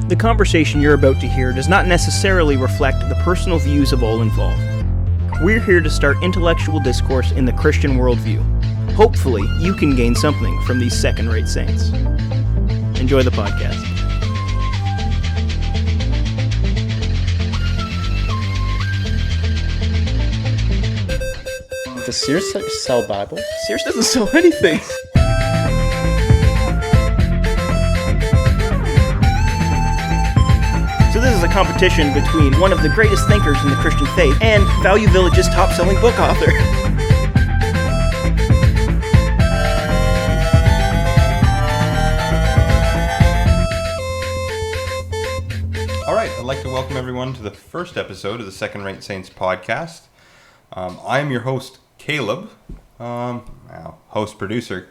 The conversation you're about to hear does not necessarily reflect the personal views of all involved. We're here to start intellectual discourse in the Christian worldview. Hopefully, you can gain something from these second-rate saints. Enjoy the podcast. Does Sears sell Bibles? Sears doesn't sell anything. So this is a competition between one of the greatest thinkers in the Christian faith and Value Village's top-selling book author. All right, I'd like to welcome everyone to the first episode of the Second Rate Saints podcast. I am your host, Caleb, host-producer,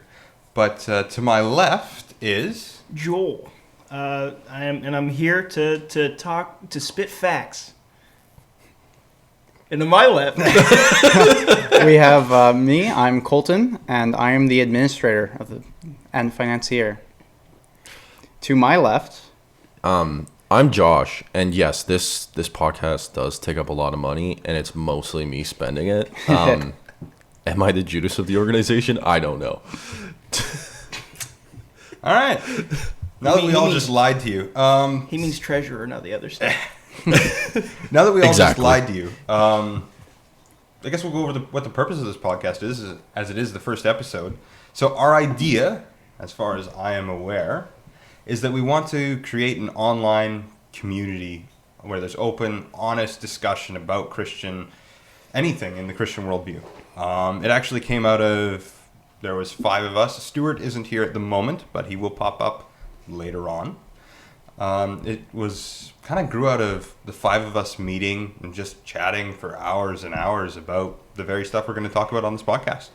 but to my left is... Joel. I'm here to spit facts. And to my left... We have me, I'm Colton, and I am the administrator and financier. To my left... I'm Josh, and yes, this podcast does take up a lot of money, and it's mostly me spending it. Am I the Judas of the organization? I don't know. All right. Now that we all just lied to you. He means treasurer, not the other stuff. Now that we all just lied to you, I guess we'll go over what the purpose of this podcast is, as it is the first episode. So our idea, as far as I am aware, is that we want to create an online community where there's open, honest discussion about anything in the Christian worldview. It actually came out of, there was 5 of us. Stewart isn't here at the moment, but he will pop up later on. It was kind of grew out of the 5 of us meeting and just chatting for hours and hours about the very stuff we're going to talk about on this podcast.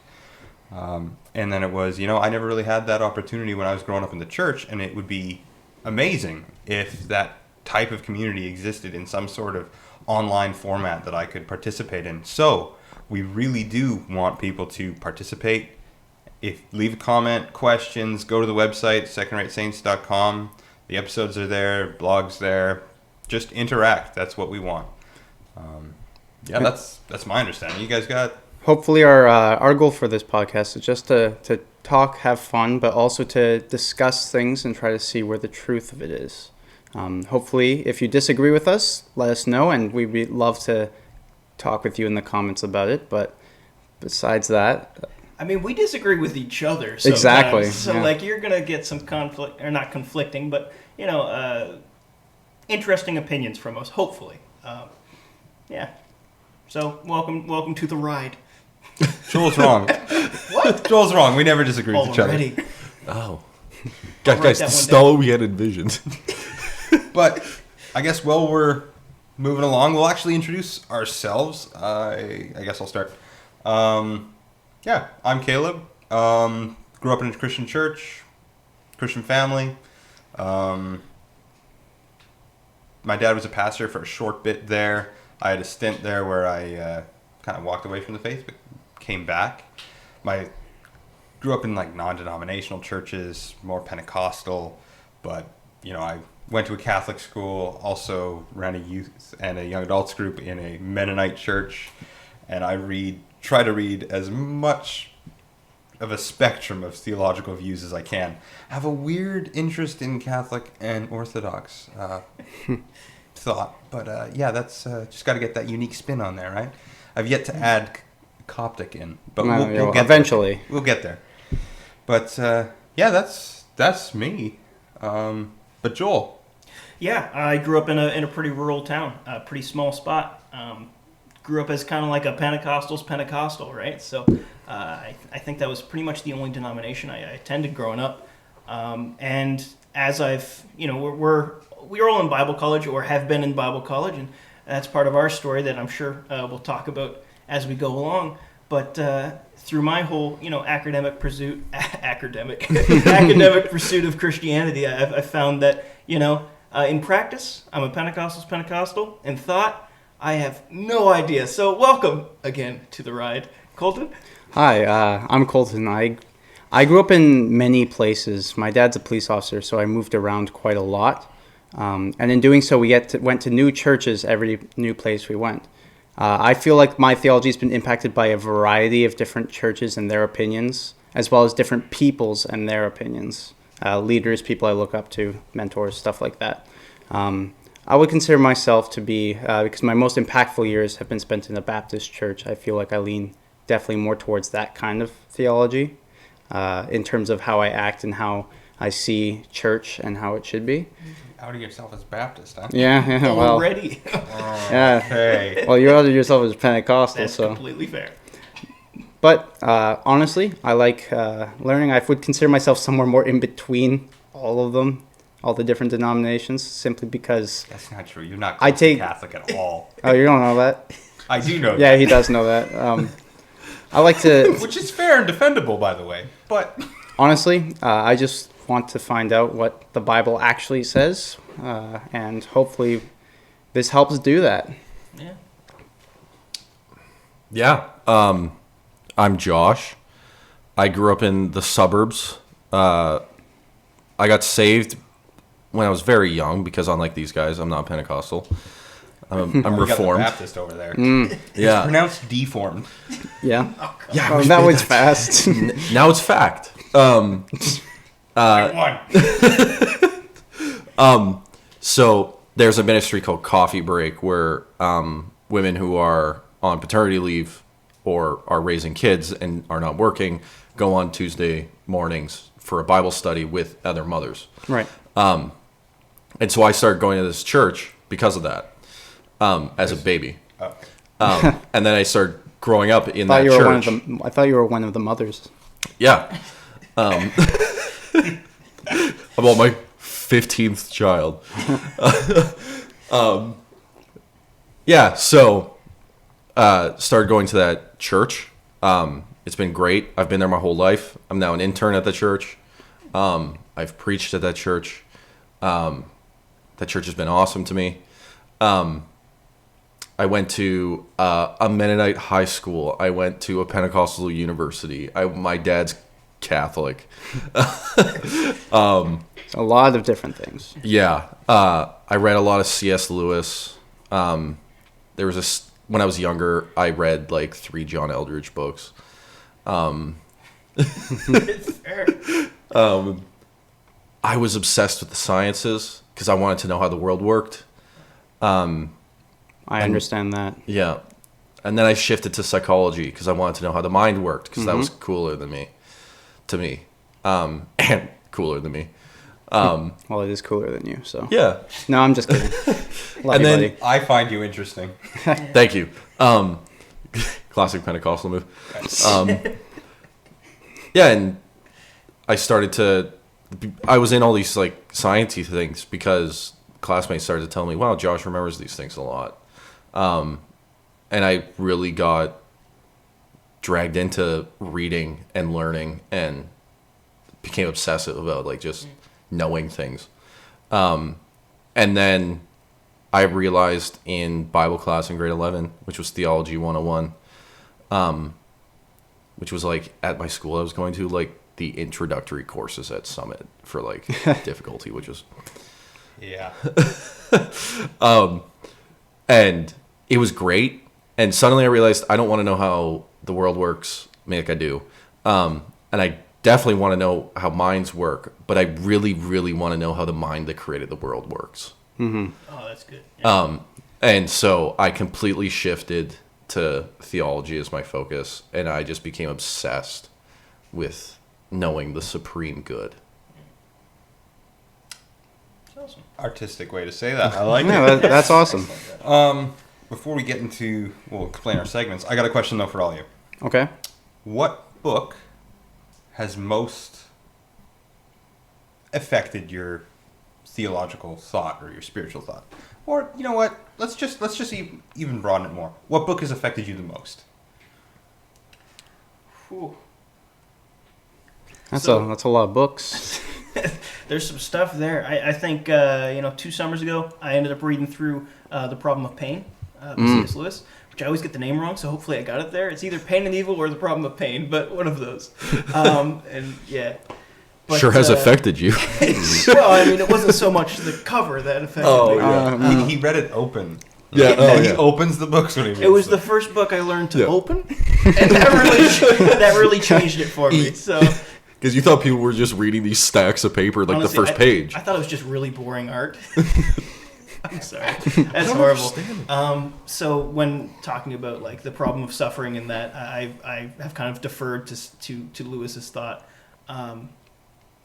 And then it was, I never really had that opportunity when I was growing up in the church, and it would be amazing if that type of community existed in some sort of online format that I could participate in. So we really do want people to participate. Leave a comment, questions, go to the website, secondRateSaints.com. The episodes are there, blogs there. Just interact. That's what we want. That's my understanding. You guys got... Hopefully our goal for this podcast is just to talk, have fun, but also to discuss things and try to see where the truth of it is. Hopefully, if you disagree with us, let us know, and we'd love to talk with you in the comments about it. But besides that... I mean, we disagree with each other sometimes. Exactly. So, you're going to get some conflict, or not conflicting, but, interesting opinions from us, hopefully. So, welcome to the ride. Joel's wrong. What? Joel's wrong. We never disagree with each other. Oh. Guys, this is not what we had envisioned. But I guess while we're moving along, we'll actually introduce ourselves. I guess I'll start. I'm Caleb. Grew up in a Christian church, Christian family. My dad was a pastor for a short bit there. I had a stint there where I kind of walked away from the faith, but came back. Grew up in non-denominational churches, more Pentecostal, but I went to a Catholic school, also ran a youth and a young adults group in a Mennonite church, and I try to read as much of a spectrum of theological views as I can. I have a weird interest in Catholic and Orthodox thought, but that's just got to get that unique spin on there, right? I've yet to add Coptic in, but we'll get eventually. There. We'll get there. But that's me. But Joel. Yeah, I grew up in a pretty rural town, a pretty small spot. Grew up as kind of like a Pentecostal's Pentecostal, right? So I think that was pretty much the only denomination I attended growing up. And as I've, we're all in Bible college or have been in Bible college, and that's part of our story that I'm sure we'll talk about as we go along. But through my whole, academic pursuit of Christianity, I found that, in practice, I'm a Pentecostal's Pentecostal. In thought, I have no idea. So welcome again to the ride. Colton? Hi, I'm Colton. I grew up in many places. My dad's a police officer, so I moved around quite a lot. And in doing so, we went to new churches every new place we went. I feel like my theology has been impacted by a variety of different churches and their opinions, as well as different peoples and their opinions. Leaders, people I look up to, mentors, stuff like that. I would consider myself to be, because my most impactful years have been spent in a Baptist church, I feel like I lean definitely more towards that kind of theology in terms of how I act and how I see church and how it should be. Outing yourself as Baptist, huh? Yeah, well. Already. Yeah. Okay. Well, you outed yourself as Pentecostal, That's so. completely fair. But honestly, I like learning. I would consider myself somewhere more in between all of them, all the different denominations, simply because... That's not true. You're not Catholic at all. Oh, you don't know that? I do know Yeah, that. he does know that. I like to... Which is fair and defendable, by the way. But Honestly, I just want to find out what the Bible actually says, and hopefully this helps do that. Yeah. Yeah. I'm Josh. I grew up in the suburbs. I got saved when I was very young because, unlike these guys, I'm not Pentecostal. I'm you got the Reformed. Baptist over there. Mm. It's Yeah. pronounced deformed. Yeah. Yeah. Oh, that was fast. Now it's fact. So there's a ministry called Coffee Break where women who are on paternity leave or are raising kids and are not working go on Tuesday mornings for a Bible study with other mothers. Right. And so I started going to this church because of that as a baby. Oh. And then I started growing up in I that church. I thought you were one of the mothers. Yeah. I'm on my 15th child. Yeah, so started going to that church. It's been great. I've been there my whole life. I'm now an intern at the church. I've preached at that church. That church has been awesome to me. I went to a Mennonite high school. I went to a Pentecostal university. My dad's Catholic. A lot of different things. Yeah. I read a lot of C.S. Lewis. There was when I was younger, I read like 3 John Eldridge books. It's fair. I was obsessed with the sciences because I wanted to know how the world worked. I understand that. Yeah. And then I shifted to psychology because I wanted to know how the mind worked because that was cooler than me, to me. And cooler than me. Well, it is cooler than you, so. Yeah. No, I'm just kidding. Love And you, then- buddy. I find you interesting. Thank you. Classic Pentecostal move. Yeah, and I was in all these like sciencey things because classmates started to tell me, wow, Josh remembers these things a lot. And I really got dragged into reading and learning and became obsessive about like just knowing things. And then I realized in Bible class in grade 11, which was Theology 101, which was like at my school I was going to, like the introductory courses at Summit for like difficulty, which was... Yeah. And it was great. And suddenly I realized I don't want to know how the world works like I do. And I definitely want to know how minds work, but I really, really want to know how the mind that created the world works. Oh, that's good. Yeah. And so I completely shifted to theology as my focus, and I just became obsessed with knowing the supreme good. That's awesome. Artistic way to say that. I like Yeah, it. that's awesome. Before we get into, we'll explain our segments, I got a question though for all of you. Okay. What book has most affected your theological thought or your spiritual thought? Or you know what? Let's just even broaden it more. What book has affected you the most? Whew. That's So- a lot of books. There's some stuff there. I think 2 summers ago I ended up reading through The Problem of Pain by C.S. Lewis, which I always get the name wrong, so hopefully I got it there. It's either Pain and Evil or The Problem of Pain, but one of those. And yeah, But, sure has affected you. Well, I mean, it wasn't so much the cover that affected me. He read it open. Yeah, And he opens the books when he reads It was them. the first book I learned to open, and that really changed it for me. So, Because you thought people were just reading these stacks of paper like honestly, the first page. I thought it was just really boring art. I'm sorry, that's horrible. So when talking about like the problem of suffering and that, I have kind of deferred to Lewis's thought,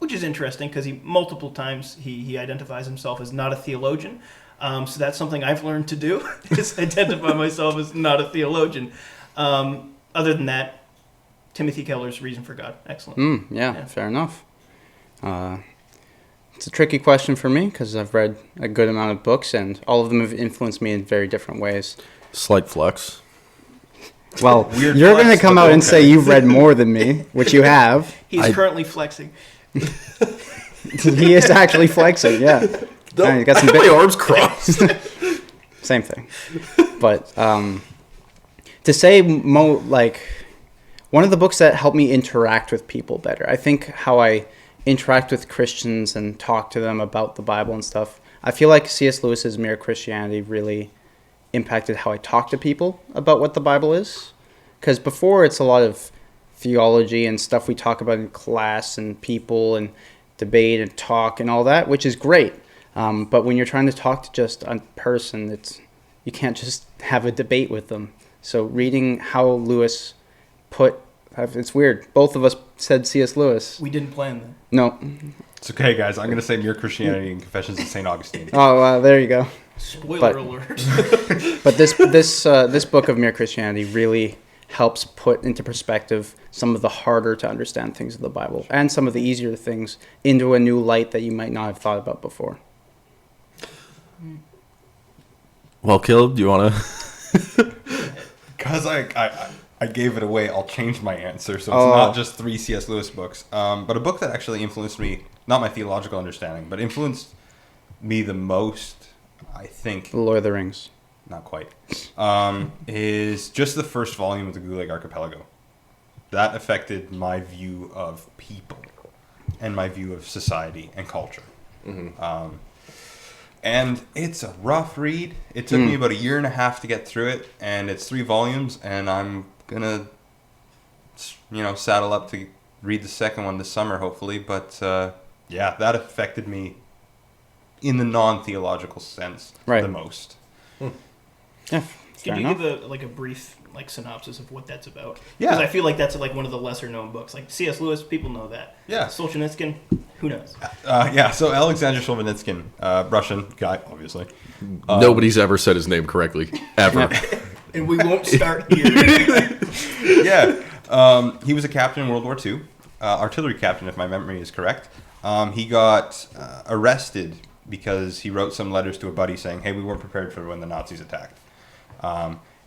which is interesting because multiple times he identifies himself as not a theologian. So that's something I've learned to do, is identify myself as not a theologian. Other than that, Timothy Keller's Reason for God. Excellent. Yeah, fair enough. It's a tricky question for me because I've read a good amount of books and all of them have influenced me in very different ways. Slight flex. Well, Weird you're going to flex, come but out and okay. say you've read more than me, which you have. He's currently flexing. He is actually flexing, yeah. You got some My arms crossed. Same thing. But to say one of the books that helped me interact with people better. I think how I interact with Christians and talk to them about the Bible and stuff. I feel like C.S. Lewis's Mere Christianity really impacted how I talk to people about what the Bible is. Because before it's a lot of theology and stuff we talk about in class and people and debate and talk and all that, which is great. But when you're trying to talk to just a person, you can't just have a debate with them. So reading how Lewis it's weird. Both of us said C.S. Lewis. We didn't plan that. No. It's okay, guys. I'm going to say Mere Christianity and Confessions of St. Augustine. Oh, there you go. Spoiler alert. But this book of Mere Christianity really helps put into perspective some of the harder to understand things of the Bible and some of the easier things into a new light that you might not have thought about before. Well, Caleb, do you want to? Because I gave it away, I'll change my answer. So it's not just 3 C.S. Lewis books, but a book that actually influenced me, not my theological understanding, but influenced me the most, I think. The Lord of the Rings. Not quite. Is just the first volume of the Gulag Archipelago. That affected my view of people and my view of society and culture. Mm-hmm. And it's a rough read. It took me about 1.5 years to get through it, and it's 3 volumes, and I'm gonna, saddle up to read the second one this summer, hopefully. But yeah, that affected me in the non-theological sense the most. Yeah, Can you give a brief synopsis of what that's about? Yeah. Because I feel like that's one of the lesser known books. Like C.S. Lewis, people know that. Yeah. Solzhenitsyn, who knows? Yeah, so Alexander Solzhenitsyn, Russian guy, obviously. Nobody's ever said his name correctly, ever. And we won't start here. Yeah. He was a captain in World War II, artillery captain, if my memory is correct. He got arrested because he wrote some letters to a buddy saying, hey, we weren't prepared for when the Nazis attacked.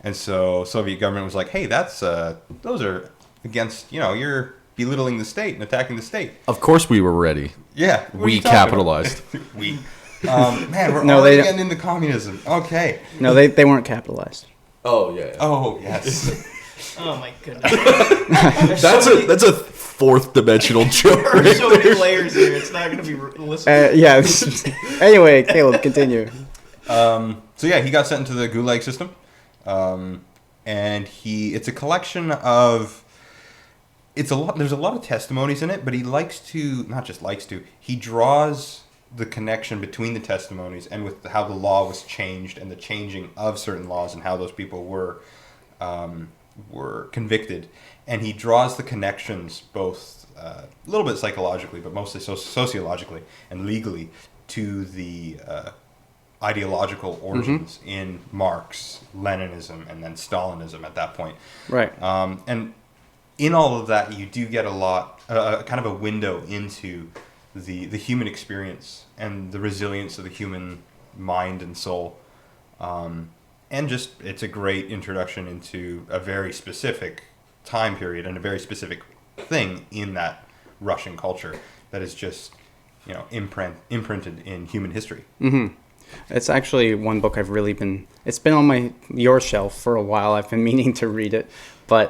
And so Soviet government was like, hey, those are against, you're belittling the state and attacking the state. Of course we were ready. Yeah. We capitalized. We. Man, we're already getting into communism. Okay. No, they weren't capitalized. Oh, yeah. Oh, yes. Oh, my goodness. That's a fourth dimensional joke. There are so many layers here. It's not going to be listenable. Yeah. Anyway, Caleb, continue. So yeah, he got sent into the Gulag system. And it's a collection of, there's a lot of testimonies in it, but he he draws the connection between the testimonies and with how the law was changed and the changing of certain laws and how those people were convicted. And he draws the connections both a little bit psychologically, but mostly sociologically and legally to the ideological origins in Marx, Leninism, and then Stalinism at that point. Right. And in all of that, you do get a lot, kind of a window into the human experience and the resilience of the human mind and soul. And just, it's a great introduction into a very specific time period and a very specific thing in that Russian culture that is just, imprinted in human history. Mm-hmm. It's actually one book I've really it's been on your shelf for a while. I've been meaning to read it. But,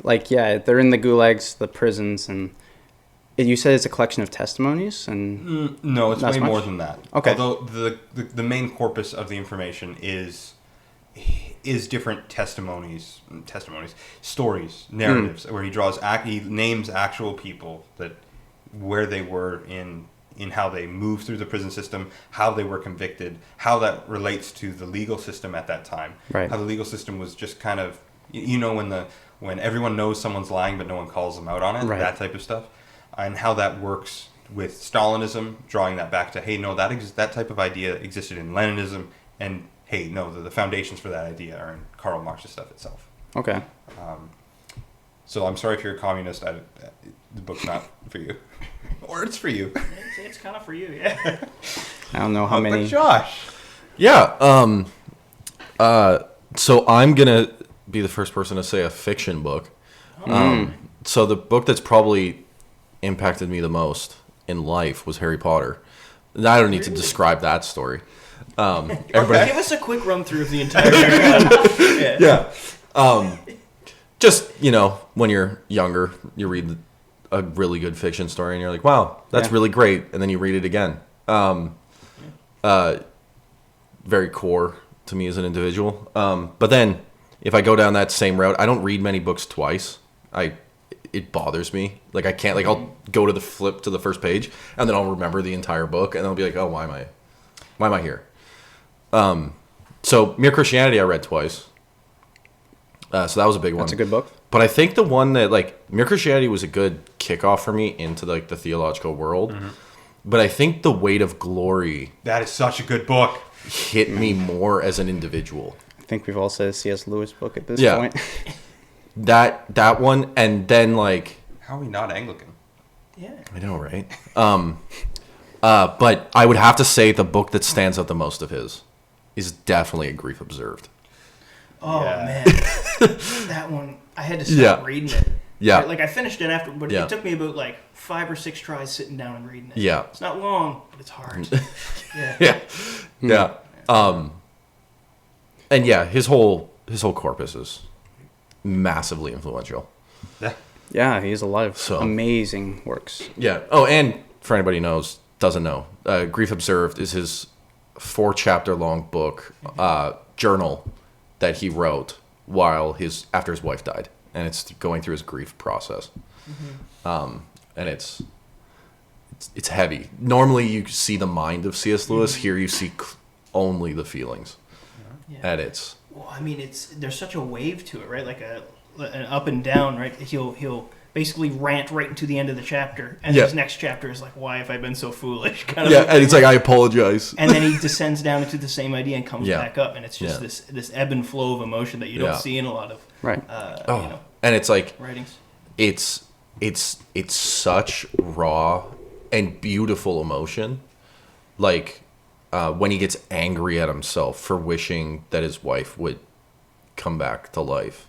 they're in the gulags, the prisons, and You said it's a collection of testimonies, and No, it's Not way as much? more than that. Okay. Although the main corpus of the information is different stories, narratives, where he names actual people that where they were in how they moved through the prison system, how they were convicted, how that relates to the legal system at that time. Right. How the legal system was just kind of, when everyone knows someone's lying but no one calls them out on it, Right. that type of stuff, and how that works with Stalinism, drawing that back to, hey, no, that type of idea existed in Leninism, and hey, no, the foundations for that idea are in Karl Marx's stuff itself. okay. So I'm sorry if you're a communist, the book's not for you. Or it's for you. It's kind of for you, yeah. I don't know how But many. Josh. Yeah. So I'm gonna be the first person to say a fiction book. So the book that's probably impacted me the most in life was Harry Potter. I don't need to describe that story. Everybody, Give us a quick run through of the entire Harry Potter. yeah. Just, when you're younger, you read a really good fiction story and you're like, wow, that's Yeah. really great. And then you read it again. Very core to me as an individual. But then if I go down that same route, I don't read many books twice. It bothers me. Like I can't, I'll go to the flip to the first page and then I'll remember the entire book and I'll be like, oh, why am I here? So Mere Christianity I read twice. So that was a big one. That's a good book. But I think the one that Mere Christianity was a good kickoff for me into the theological world. Mm-hmm. But I think The Weight of Glory That is such a good book. hit me more as an individual. I think we've all said a C.S. Lewis book at this Yeah. point. That one, and then How are we not Anglican? Yeah. I know, right? But I would have to say the book that stands out the most of his is definitely A Grief Observed. Oh, Yeah. man. That one, I had to stop Yeah. reading it. Yeah. I finished it after, but Yeah. it took me about 5 or 6 tries sitting down and reading it. Yeah. It's not long, but it's hard. Yeah. Yeah, yeah. And yeah, his whole corpus is massively influential. Yeah. Yeah, he has a lot of So- amazing works. Yeah. Oh, and for anybody doesn't know, Grief Observed is his 4-chapter long book journal that he wrote after his wife died, and it's going through his grief process. And it's heavy. Normally, you see the mind of C.S. Lewis. Here, you see only the feelings, Yeah. and it's Well, I mean, there's such a wave to it, right? Like an up and down, right? He'll basically rant right into the end of the chapter, and Yeah. his next chapter is like, "Why have I been so foolish?" Kind of. yeah, and it's like I apologize. And then he descends down into the same idea and comes Yeah. back up, and it's just Yeah. this ebb and flow of emotion that you don't Yeah. see in a lot of Right. And it's like writings. it's such raw and beautiful emotion. When he gets angry at himself for wishing that his wife would come back to life.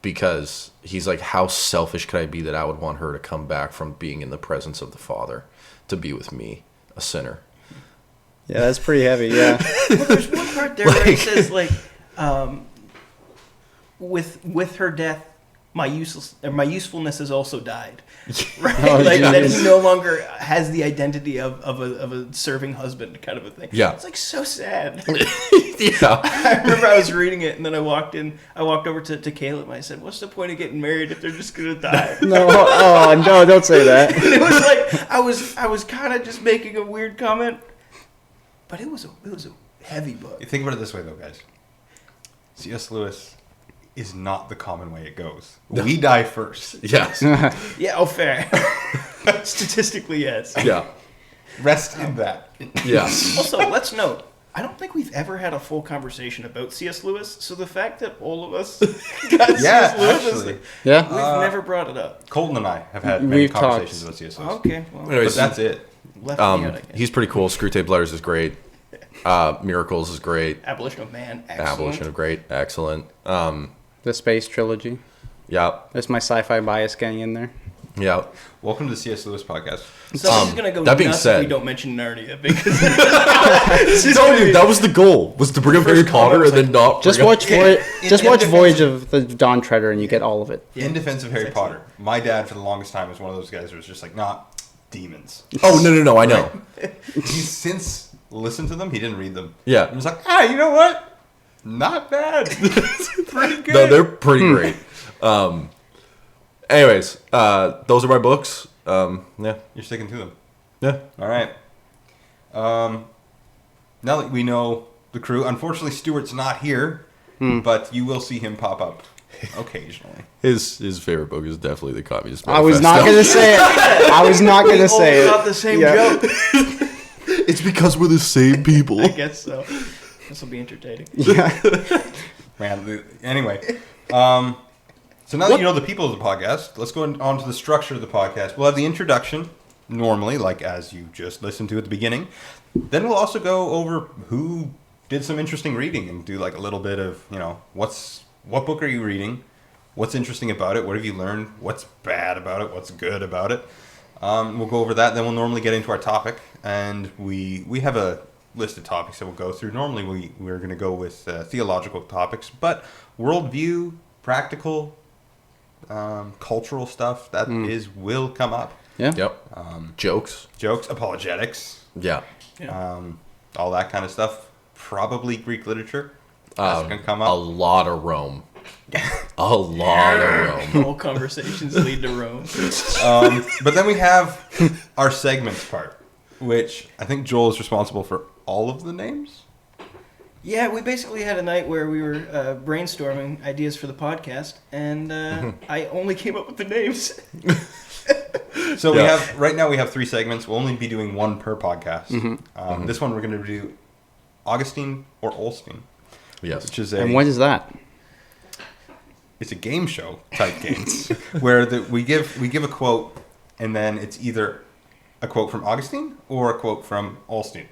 Because he's like, how selfish could I be that I would want her to come back from being in the presence of the Father to be with me, a sinner? Yeah, that's pretty heavy. Yeah. Well, there's one part there where it says with her death, my usefulness has also died. Right? Oh, that geez. he no longer has the identity of a serving husband, kind of a thing. Yeah. It's so sad. Yeah. I remember I was reading it, and then I walked over to Caleb, and I said, "What's the point of getting married if they're just gonna die?" No, no, don't say that. And it was like I was kind of just making a weird comment, but it was a heavy book. You think about it this way, though, guys. C.S. Lewis is not the common way it goes. We die first. Yes. Yeah, fair. Statistically, yes. Yeah. Rest in that. Yeah. Also, let's note, I don't think we've ever had a full conversation about C.S. Lewis, so the fact that all of us got Yeah, C.S. Lewis, actually. Yeah. we've never brought it up. Colton and I have had many We've conversations talked. about C.S. Lewis. Okay, well, But Anyways, that's it. left me out, I guess. he's pretty cool. Screwtape Letters is great. Miracles is great. Abolition of Man, excellent. Abolition of Great, excellent. The Space Trilogy. Yeah. That's my sci-fi bias getting in there. Yeah. Welcome to the C.S. Lewis podcast. Somebody's gonna go that being nuts said- if we don't mention Narnia because No, dude, that was the goal. Was to bring up Harry Potter and then not. Just bring up- watch defense- Voyage of the Dawn Treader and you get all of it. In defense of Harry Potter, my dad for the longest time was one of those guys who was just like, nah, demons. Oh no! I know. He's since listened to them. He didn't read them. Yeah. He was like, you know what? Not bad. Pretty good. No, they're pretty great. Anyways, those are my books. Yeah. You're sticking to them. Yeah. All right. Now that we know the crew, unfortunately Stewart's not here, but you will see him pop up occasionally. His favorite book is definitely the Communist I was Manifesto. not going to say it. I was not going to say got it. the same Yeah. joke. It's because we're the same people. I guess so. This will be entertaining. Yeah. Man, anyway. So now that you know the people of the podcast, let's go on to the structure of the podcast. We'll have the introduction, normally, like as you just listened to at the beginning. Then we'll also go over who did some interesting reading and do like a little bit of, what book are you reading? What's interesting about it? What have you learned? What's bad about it? What's good about it? We'll go over that. Then we'll normally get into our topic. And we have a list of topics that we'll go through. Normally we're going to go with theological topics, but worldview, practical, cultural stuff that will come up. Yeah. Yep. Jokes. Jokes, apologetics, Yeah. all that kind of stuff. Probably Greek literature. That's going to come A up. lot of Rome. A lot of Rome. All conversations lead to Rome. But then we have our segments part, which I think Joel is responsible for all of the names. Yeah, we basically had a night where we were brainstorming ideas for the podcast, and I only came up with the names. So Yeah. right now we have 3 segments. We'll only be doing one per podcast. This one we're going to do Augustine or Olstein, Yes. which is And what is that? it's a game show type game where we give a quote, and then it's either a quote from Augustine or a quote from Olstein,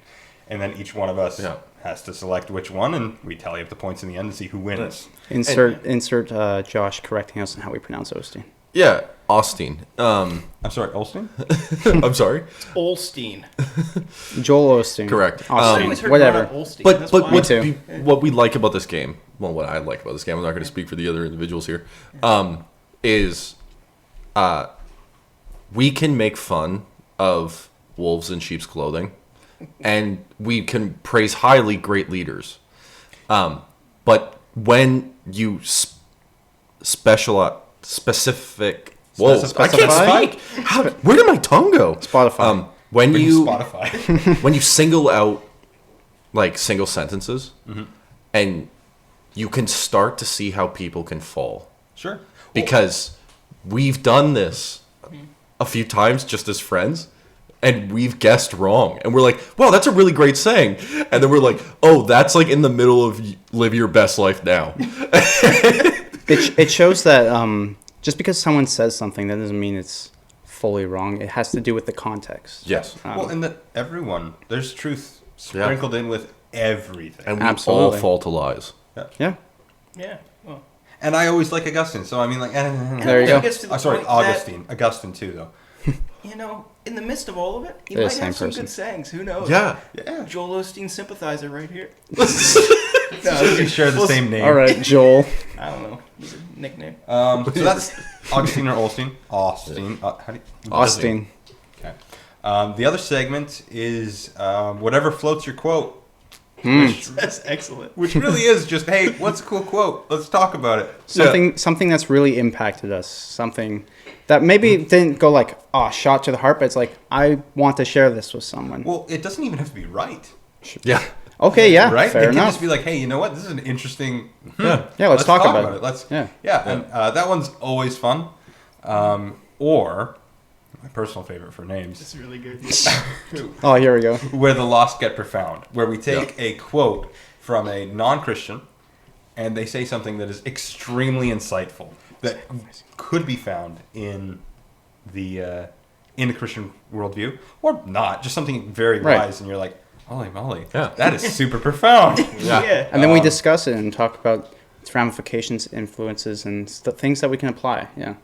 and then each one of us has to select which one, and we tally up the points in the end and see who wins. Insert Josh correcting us on how we pronounce Osteen. Yeah. Austin. I'm sorry, Olstein. I'm sorry. Olstein. Joel Osteen. Correct. I Austin. always heard Whatever. about Olstein. But That's but why. Me what, too. what we like about this game, well, what I like about this game, I'm not going to speak for the other individuals here, is we can make fun of wolves in sheep's clothing, and we can praise highly great leaders. But when you specific. Whoa! I can't Specify? speak. Where did my tongue go? Spotify. When Bring you Spotify. when you single out like single sentences, and you can start to see how people can fall, Sure. because we've done this a few times just as friends, and we've guessed wrong, and we're like, wow, that's a really great saying, and then we're like, oh, that's like in the middle of live your best life now. It shows that just because someone says something, that doesn't mean it's fully wrong. It has to do with the context. Yes. Well, and that there's truth sprinkled in with everything. And we Absolutely. all fall to lies. Yeah. Yeah. Well, And I always like Augustine, so I mean, like, There you go. it gets to the sorry, point that, Augustine. Augustine too, though. in the midst of all of it, you They're might the same have some person. good sayings. Who knows? Yeah. Yeah. Joel Osteen sympathizer right here. We share the same name. All right, Joel. I don't know. It's a nickname. So that's Augustine or Olstein. Austin. How do you, Austin. Okay. The other segment is whatever floats your quote. That's excellent. Which really is just, hey, what's a cool quote? Let's talk about it. Something that's really impacted us. Something that maybe didn't go like, shot to the heart, but it's like, I want to share this with someone. Well, it doesn't even have to be right. Yeah. Okay, yeah, Right? fair It can enough. just be like, hey, you know what? This is an interesting. Yeah, let's talk about it. Let's. Yeah. And that one's always fun. Or my personal favorite for names, It's really good. Oh, here we go. where the lost get profound, where we take a quote from a non-Christian, and they say something that is extremely insightful that could be found in the Christian worldview, or not, just something very Right. wise, and you're like, holy moly, Yeah. that is super profound. Yeah. And then we discuss it and talk about its ramifications, influences, and the things that we can apply. Yeah.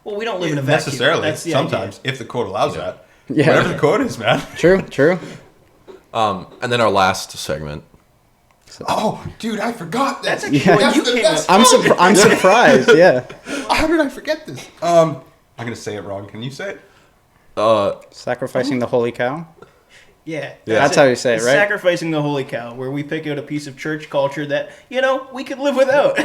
Well, we don't live in a vacuum. Necessarily. That's the Sometimes, idea. if the code allows that. Yeah. Whatever the code is, man. True. And then our last segment. Oh, dude, I forgot this. That's actually Yeah. when you the came best up. I'm surprised. Yeah. How did I forget this? I'm going to say it wrong. Can you say it? Sacrificing the holy cow. Yeah. That's how you say it, It's right? Sacrificing the holy cow, where we pick out a piece of church culture that, we could live without.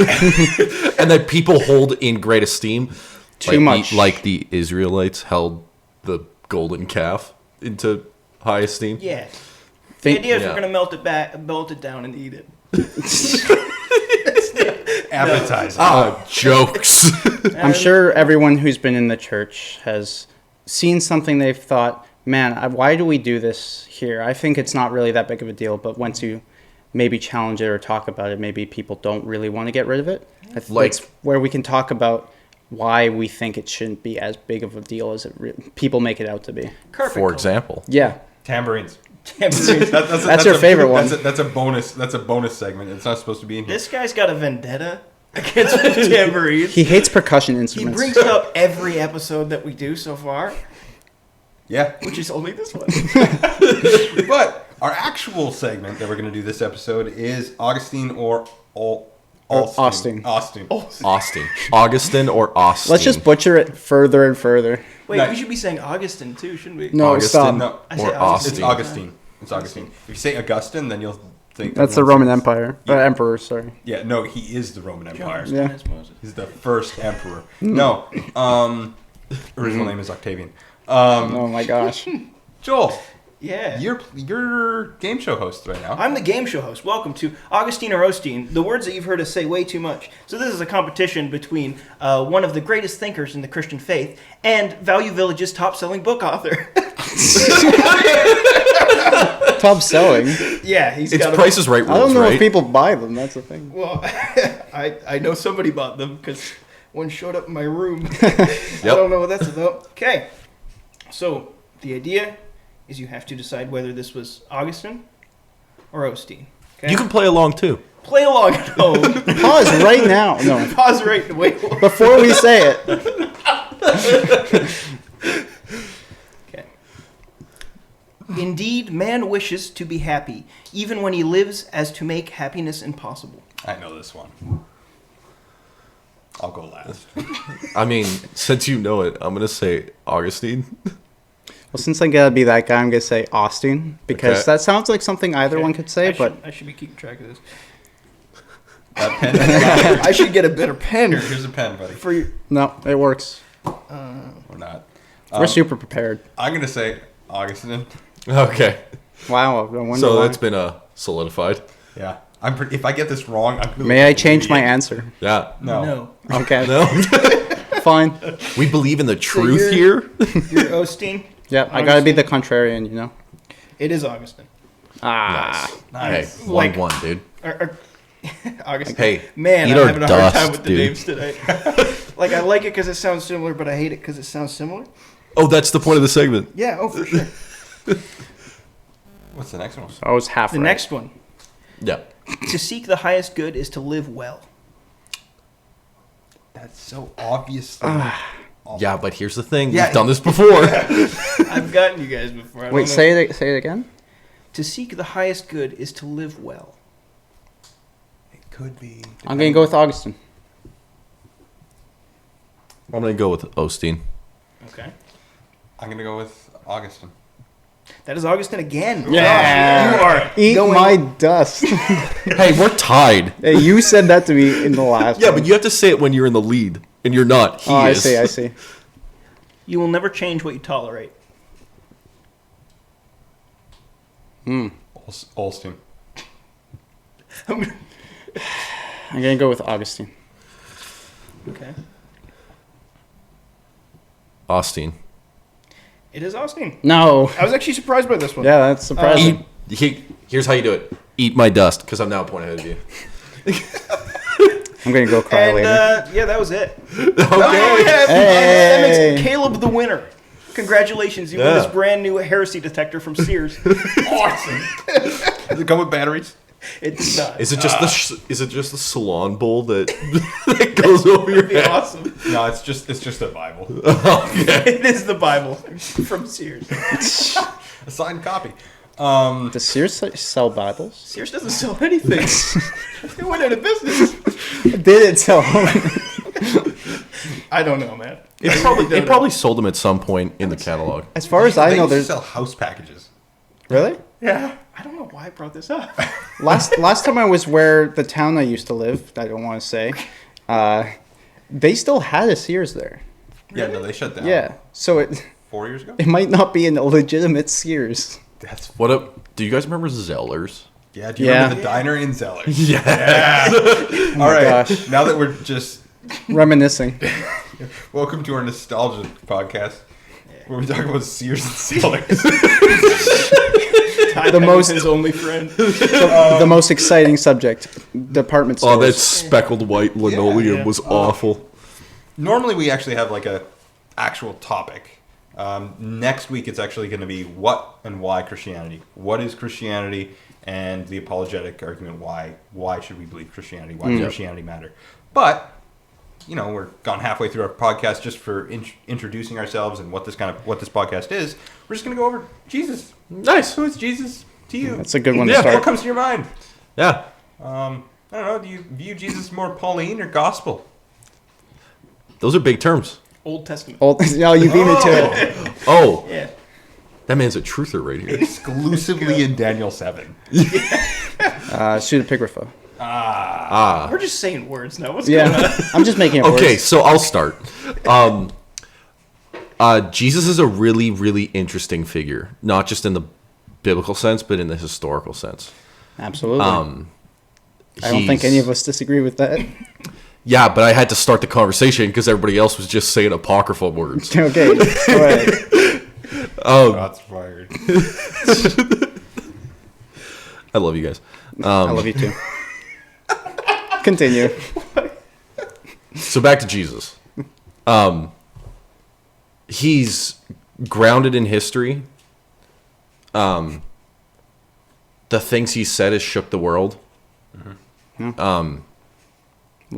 And that people hold in great esteem. Too much. Like the Israelites held the golden calf into high esteem. Yeah. The Think- idea is Yeah. we're going to melt it down and eat it. Appetizer. Jokes. I'm sure everyone who's been in the church has seen something they've thought, man, why do we do this here? I think it's not really that big of a deal, but once you maybe challenge it or talk about it, maybe people don't really want to get rid of it. Like- It's where we can talk about why we think it shouldn't be as big of a deal as people make it out to be. For example. Yeah. Tambourines. Tambourines. That's your favorite one. That's a bonus. That's a bonus segment. It's not supposed to be in here. This guy's got a vendetta against tambourines. He hates percussion He instruments. brings it up every episode that we do so far, Yeah. which is only this one. But our actual segment that we're going to do this episode is Augustine or Austin. Austin. Austin. Augustine or Austin. Let's just butcher it further and further. Wait, No. we should be saying Augustine too, shouldn't we? No, Augustine. stop. No, I say or Augustine. it's Augustine. It's Augustine. If you say Augustine, then you'll think That's the Roman Empire. Emperor, sorry. Yeah, no, he is the Roman Empire. John Yeah. as Moses. He's the first emperor. No, original name is Octavian. Oh my gosh. Joel, Yeah. you're game show host right now. I'm the game show host. Welcome to Augustine or Osteen, the words that you've heard us say way too much. So this is a competition between one of the greatest thinkers in the Christian faith and Value Village's top-selling book author. Top selling. Yeah, he's It's got Price is Right rules, I don't know right? if people buy them. That's the thing. Well, I know somebody bought them because one showed up in my room. I don't know what that's about. Okay, so the idea is you have to decide whether this was Augustine or Osteen. Okay? You can play along too. play along at home. Pause right now. No. Pause right. Wait. Before we say it. Okay. Indeed, man wishes to be happy, even when he lives as to make happiness impossible. I know this one. I'll go last. I mean, since you know it, I'm gonna say Augustine. Well, since I gotta be that guy, I'm gonna say Austin because Okay. that sounds like something either one could say. But I should be keeping track of this. That pen. I should get a better pen. Here's a pen, buddy. For your, no, it works. Or not. We're super prepared. I'm gonna say Augustine. Okay, Wow. I wonder so why. that's been solidified. Yeah. If I get this wrong, I'm gonna May I change my answer? Yeah. No. Okay. No, Fine. we believe in the truth you're- here. your Osteen. Yep. I gotta be the contrarian, you know. It is Augustine. Ah. Nice. Hey, Like- 1-1, dude. Augustine. Hey, Man, eat I'm our having a hard time dust, with the dude. names today. Like, I like it because it sounds similar, but I hate it because it sounds similar. Oh, that's the point of the segment. Yeah, oh, for sure. What's the next one? I was half The right. next one. Yeah. To seek the highest good is to live well. That's so obvious. Yeah, but here's the thing. Yeah. We've done this before. I've gotten you guys before. I don't Wait, know. say it again. To seek the highest good is to live well. It could be. I'm gonna go with Augustine. I'm going to go with Osteen. Okay. I'm gonna go with Augustine. That is Augustine again. Yeah. You are Eat going- my dust. Hey, we're tied. Hey, you said that to me in the last. Yeah, one. but you have to say it when you're in the lead, and you're not. He Oh, is. I see. You will never change what you tolerate. Olstein. I'm gonna go with Augustine. Okay. Austin. It is Austin. No. I was actually surprised by this one. Yeah, that's surprising. Here's how you do it. Eat my dust, because I'm now a point ahead of you. I'm gonna go cry And later. yeah, that was it. Okay. That Hey. makes Caleb the winner. Congratulations, you win Yeah. this brand new heresy detector from Sears. Awesome. Does it come with batteries? It's not. Is it just the salon bowl that that goes over your That'd be head? awesome. No, it's just a Bible, It is the Bible from Sears. a signed copy. Does Sears sell Bibles? Sears doesn't sell anything. They went out of business. Did it sell? I don't know, man. It probably sold them at some point in the catalog. As far as I They know, used to there's sell house packages. really. Yeah. I don't know why I brought this up. Last time I was where the town I used to live, I don't want to say, they still had a Sears there. Yeah, no, they shut down. Yeah, so it 4 years ago. it might not be a legitimate Sears. That's What up? Do you guys remember Zellers? yeah. Do you remember the diner in Zellers? Yeah. All right. gosh. Now that we're just Reminiscing. welcome to our nostalgia podcast, where we talk about Sears and Zellers. The most his only friend. The most exciting subject, department stores. Oh, that speckled white linoleum Yeah. was awful. Normally, we actually have like a actual topic. Next week, it's actually going to be what and why Christianity. What is Christianity, and the apologetic argument why. Why should we believe Christianity? Why does Christianity matter? But we're gone halfway through our podcast just for introducing ourselves and what this podcast is. We're just going to go over Jesus. Nice. Who is Jesus to you? That's a good one to What start. comes to your mind? Yeah. I don't know. Do you view Jesus more Pauline or gospel? Those are big terms. Old Testament. No, you beat me to it. Oh, Yeah. that man's a truther right here. Exclusively in Daniel 7. Pseudepigrapha. We're just saying words now. What's going on? Yeah, I'm just making it Okay, worse. so I'll start. Jesus is a really, really interesting figure, not just in the biblical sense, but in the historical sense. Absolutely. I don't think He's- any of us disagree with that. Yeah, but I had to start the conversation because everybody else was just saying apocryphal words. Okay, go ahead. Shots fired. I love you guys. I love you too. Continue. So back to Jesus. He's grounded in history. The things he said has shook the world. And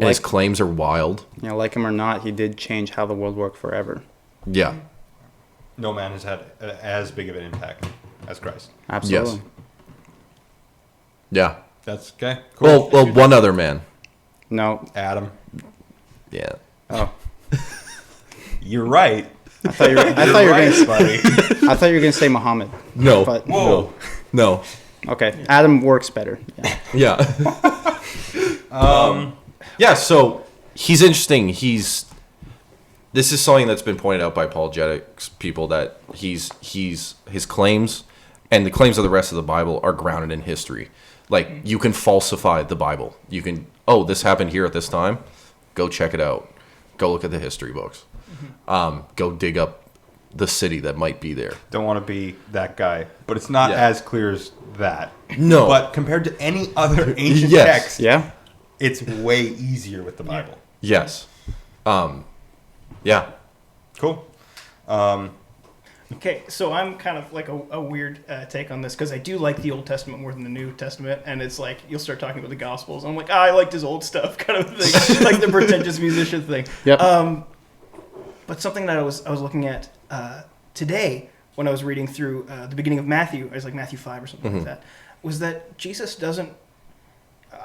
his claims are wild. Like him or not, he did change how the world worked forever. Yeah. No man has had as big of an impact as Christ. Absolutely. Yes. Yeah. That's okay. Cool. Well, one other man. No. Adam, Yeah. Oh. you're right. I thought you were buddy. I thought you were gonna say Muhammad. No. But Whoa. No. okay. Adam works better. Yeah. Yeah. Yeah, so he's interesting. This is something that's been pointed out by apologetics people, that his claims and the claims of the rest of the Bible are grounded in history. Like, you can falsify the Bible. You can, this happened here at this time. Go check it out. Go look at the history books. Go dig up the city that might be there. Don't want to be that guy, but it's not Yeah. as clear as that. No. But compared to any other ancient Yes. text, Yeah. it's way easier with the Bible. Yes. Yeah. Cool. Okay, so I'm kind of like a weird take on this because I do like the Old Testament more than the New Testament, and it's like you'll start talking about the Gospels, and I'm like, I liked his old stuff, kind of thing, like the pretentious musician thing. Yep. But something that I was looking at today when I was reading through the beginning of Matthew, I was like Matthew 5 or something like that, was that Jesus doesn't,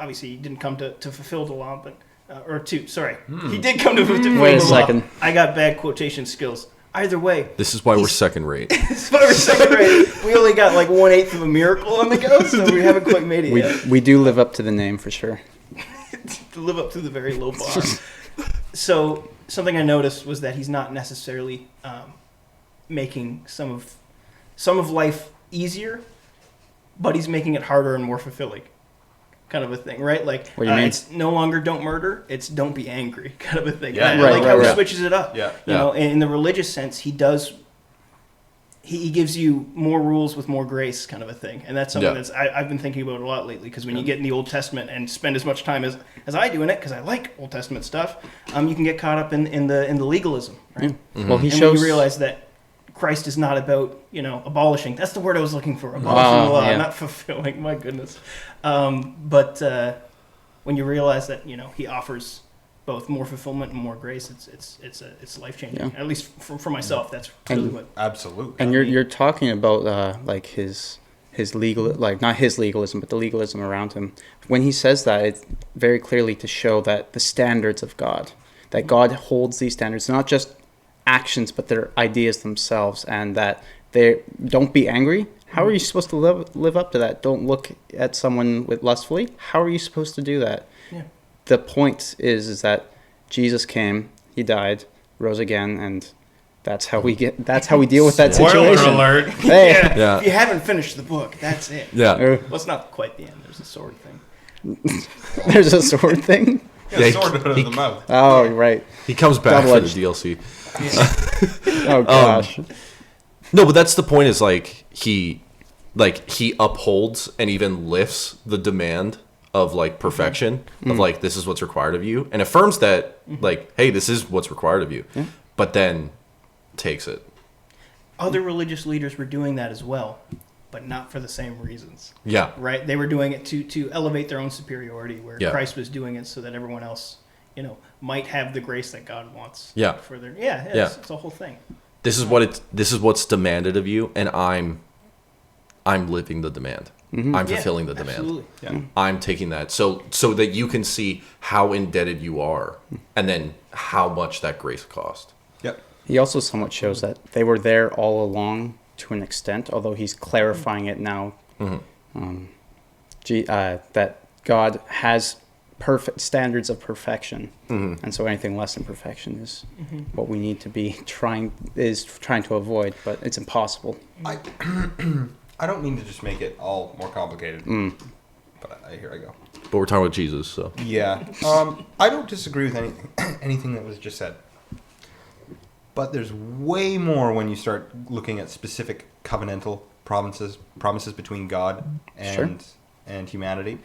obviously he didn't come to fulfill the law, but he did come to fulfill Wait a the second. law. I got bad quotation skills. Either way, This is why we're second rate. as far as second rate, we only got like 1/8 of a miracle on the go, so we haven't quite made it yet. We do live up to the name for sure. To live up to the very low bar. So something I noticed was that he's not necessarily making some of life easier, but he's making it harder and more fulfilling, kind of a thing, right? Like, What do you mean? it's no longer don't murder, it's don't be angry, kind of a thing. Yeah, And I right, like right, how he right. switches it up. Yeah. You know, in the religious sense, he does. He gives you more rules with more grace, kind of a thing, and that's something Yeah. I've been thinking about a lot lately. Because when you get in the Old Testament and spend as much time as I do in it, because I like Old Testament stuff, you can get caught up in the legalism, right? Well, he And when shows. you realize that Christ is not about, abolishing. That's the word I was looking for. Abolishing the law, yeah. not fulfilling. My goodness. But when you realize that, he offers both more fulfillment and more grace, it's life changing. Yeah. At least for myself, that's really what. Absolutely. And you're talking about like his legal, like not his legalism, but the legalism around him. When he says that, it's very clearly to show that the standards of God, that God holds these standards, not just actions, but their ideas themselves, and that they don't be angry. How are you supposed to live up to that? Don't look at someone with lustfully. How are you supposed to do that? Yeah. The point is that Jesus came, he died, rose again, and that's how we deal with that Spoiler situation. alert. Hey. Yeah. If you haven't finished the book, that's it. Yeah. Well, it's not quite the end. There's a sword thing. There's a sword thing. Yeah, sword out of the mouth. Oh, right. He comes back for the Double-edged. DLC. Oh gosh. No, but that's the point. Is he upholds and even lifts the demand of perfection of this is what's required of you, and affirms that hey, this is what's required of you, but then takes it. Other religious leaders were doing that as well, but not for the same reasons. Yeah. Right? They were doing it to elevate their own superiority, where Yeah. Christ was doing it so that everyone else, might have the grace that God wants. Yeah. For their it's a whole thing. This is what's demanded of you, and I'm living the demand. I'm fulfilling the demand. Absolutely. Yeah. I'm taking that so that you can see how indebted you are, and then how much that grace cost. Yep. He also somewhat shows that they were there all along to an extent, although he's clarifying it now. That God has perfect standards of perfection, and so anything less than perfection is what we need to be trying to avoid, but it's impossible. I don't mean to just make it all more complicated, but here I go. But we're talking about Jesus, so Yeah. I don't disagree with anything that was just said. But there's way more when you start looking at specific covenantal promises between God and humanity,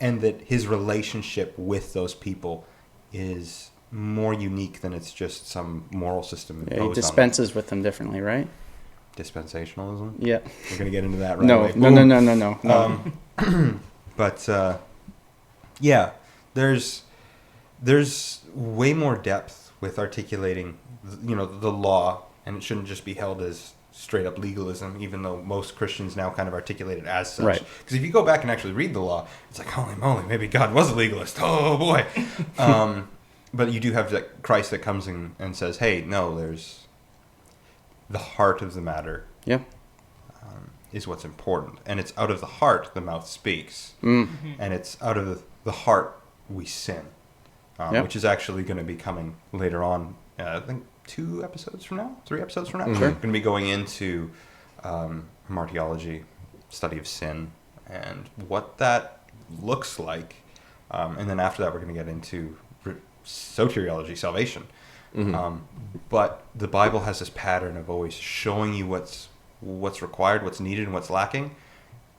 and that his relationship with those people is more unique than it's just some moral system imposed Yeah, he dispenses with them differently, right? Dispensationalism? Yeah. We're going to get into that right No, away. no. But yeah, there's way more depth with articulating, the law, and it shouldn't just be held as straight up legalism, even though most Christians now kind of articulate it as such. Right. Because if you go back and actually read the law, it's like, holy moly, maybe God was a legalist. Oh boy. But you do have that Christ that comes in and says, hey, no, there's the heart of the matter. Yeah. Is what's important, and it's out of the heart the mouth speaks, Mm. and it's out of the heart we sin, which is actually going to be coming later on. I think 3 episodes from now. We're going to be going into martyrology, study of sin, and what that looks like, and then after that we're going to get into soteriology, salvation. But the Bible has this pattern of always showing you what's required, what's needed, and what's lacking,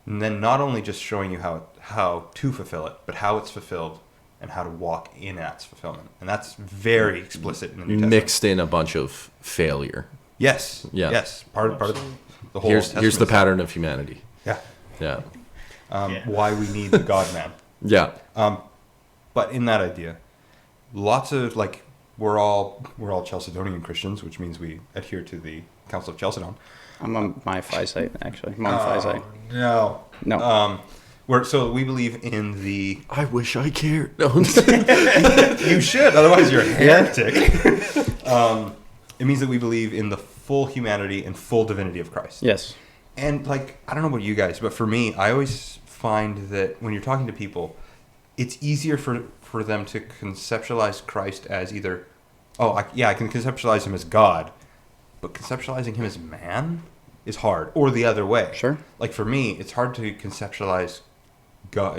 and then not only just showing you how to fulfill it, but how it's fulfilled and how to walk in its fulfillment. And that's very explicit in the New Testament. mixed in a bunch of failure. Yes. Yeah. Yes. Part of the whole. Here's the Testament. pattern of humanity. Yeah. Yeah. Why we need the God-man. Yeah. But in that idea, lots of we're all Chalcedonian Christians, which means we adhere to the Council of Chalcedon. I'm on my Physite, actually. Monophysite. No. No. So we believe in the. I wish I cared. No. You should, otherwise you're a heretic. It means that we believe in the full humanity and full divinity of Christ. Yes. And I don't know about you guys, but for me, I always find that when you're talking to people, it's easier for them to conceptualize Christ as either, I can conceptualize him as God, but conceptualizing him as man is hard, or the other way. Sure. For me, it's hard to conceptualize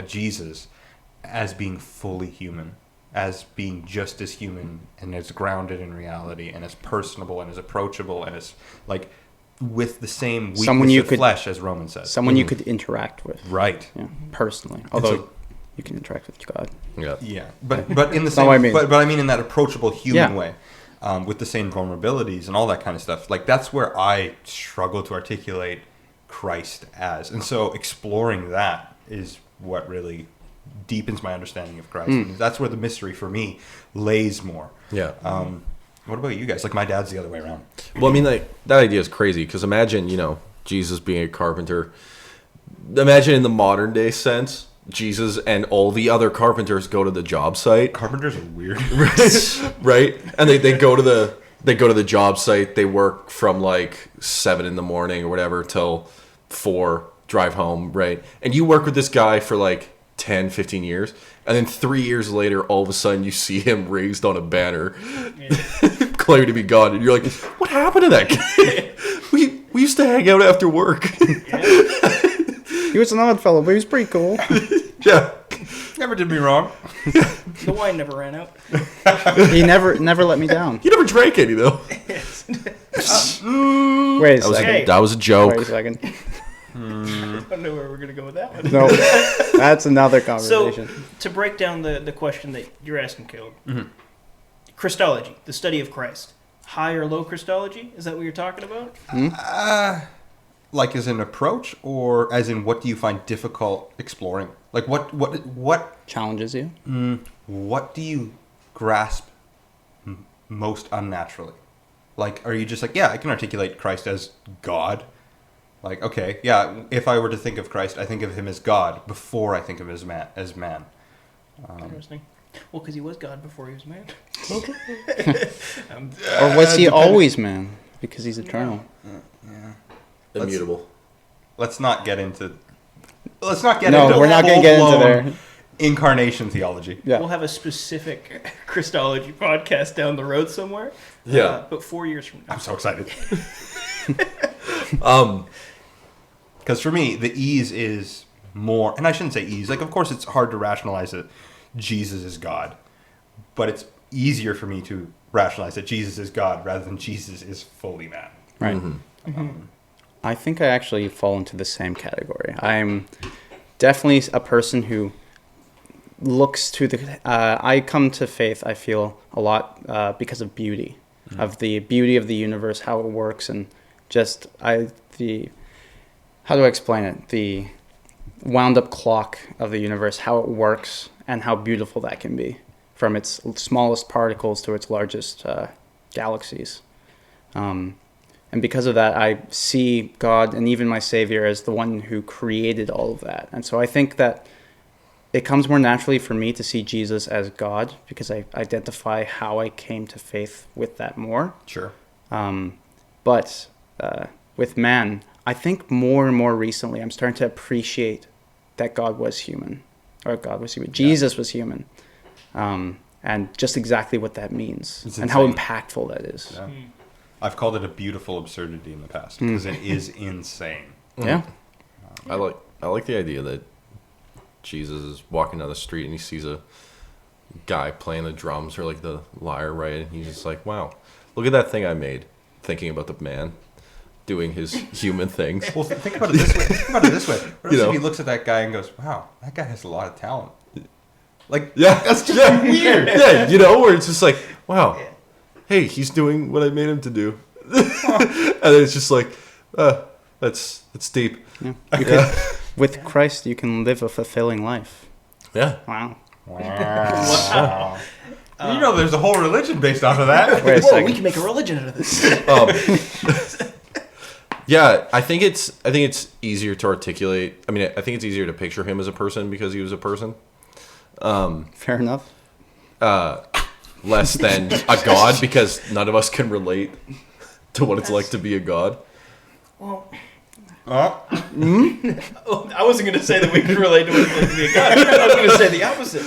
Jesus as being fully human, as being just as human and as grounded in reality and as personable and as approachable and as with the same weakness of flesh as Romans says. Someone you could interact with. Right. Yeah, personally. Although you can interact with God. Yeah. Yeah. But in the That's same what I mean. But I mean in that approachable human way. with the same vulnerabilities and all that kind of stuff. Like, that's where I struggle to articulate Christ as. And so exploring that is what really deepens my understanding of Christ. And that's where the mystery for me lays more. Yeah. What about you guys? Like, my dad's the other way around. Well, I mean, like, that idea is crazy because imagine, Jesus being a carpenter. Imagine in the modern day sense, Jesus and all the other carpenters go to the job site. Carpenters are weird. Right? And they go to the job site. They work from like 7 a.m. or whatever till 4, drive home, right? And you work with this guy for like 10, 15 years. And then 3 years later, all of a sudden you see him raised on a banner, claiming to be God. And you're like, what happened to that guy? We used to hang out after work. He was an odd fellow, but he was pretty cool. Yeah. Never did me wrong. The wine never ran out. He never let me down. He never drank any, though. Wait a second. Hey. That was a joke. Wait a second. I don't know where we're going to go with that one. No, that's another conversation. So, to break down the question that you're asking, Caleb, Christology, the study of Christ, high or low Christology? Is that what you're talking about? Like, as an approach, or as in what do you find difficult exploring? Like, what Challenges you? what do you grasp most unnaturally? Like, are you just like, yeah, I can articulate Christ as God? Like, okay, yeah, if I were to think of Christ, I think of him as God before I think of him as man. Interesting. Well, because he was God before he was man. Or was he always man? Because he's eternal. Yeah. Immutable. Let's not get into. No, we're not going to get into there. Incarnation theology. Yeah. We'll have a specific Christology podcast down the road somewhere. Yeah. But 4 years from now. I'm so excited. Because for me, the ease is more, and I shouldn't say ease. Like, of course, it's hard to rationalize that Jesus is God, but it's easier for me to rationalize that Jesus is God rather than Jesus is fully man. Right. I think I actually fall into the same category. I'm definitely a person who looks to the... I come to faith, I feel, a lot because of beauty, of the beauty of the universe, how it works, and just how do I explain it? The wound-up clock of the universe, how it works, and how beautiful that can be, from its smallest particles to its largest galaxies. And because of that, I see God and even my Savior as the one who created all of that. And so I think that it comes more naturally for me to see Jesus as God because I identify how I came to faith with that more. Sure. But with man, I think more and more recently, I'm starting to appreciate that God was human. Or God was human. Jesus was human. And just exactly what that means. It's and how insane. impactful that is. Yeah. I've called it a beautiful absurdity in the past because it is insane. Yeah. I like the idea that Jesus is walking down the street and he sees a guy playing the drums or like the lyre, right? And he's just like, wow, look at that thing I made. Thinking about the man doing his human things. Well, think about it this way. What if he looks at that guy and goes, wow, that guy has a lot of talent. Like, Yeah, that's just weird. Yeah, where it's just like, wow, hey, he's doing what I made him to do. And then it's just like, that's deep. Yeah. You could, with Christ, you can live a fulfilling life. Yeah. Wow. Wow. There's a whole religion based off of that. Wait a Whoa, second. we can make a religion out of this. Yeah, I think it's easier to articulate. I mean, I think it's easier to picture him as a person because he was a person. Fair enough. Less than a god because none of us can relate to what it's like to be a god. Well, Oh, I wasn't going to say that we could relate to what it's like to be a god. I was going to say the opposite.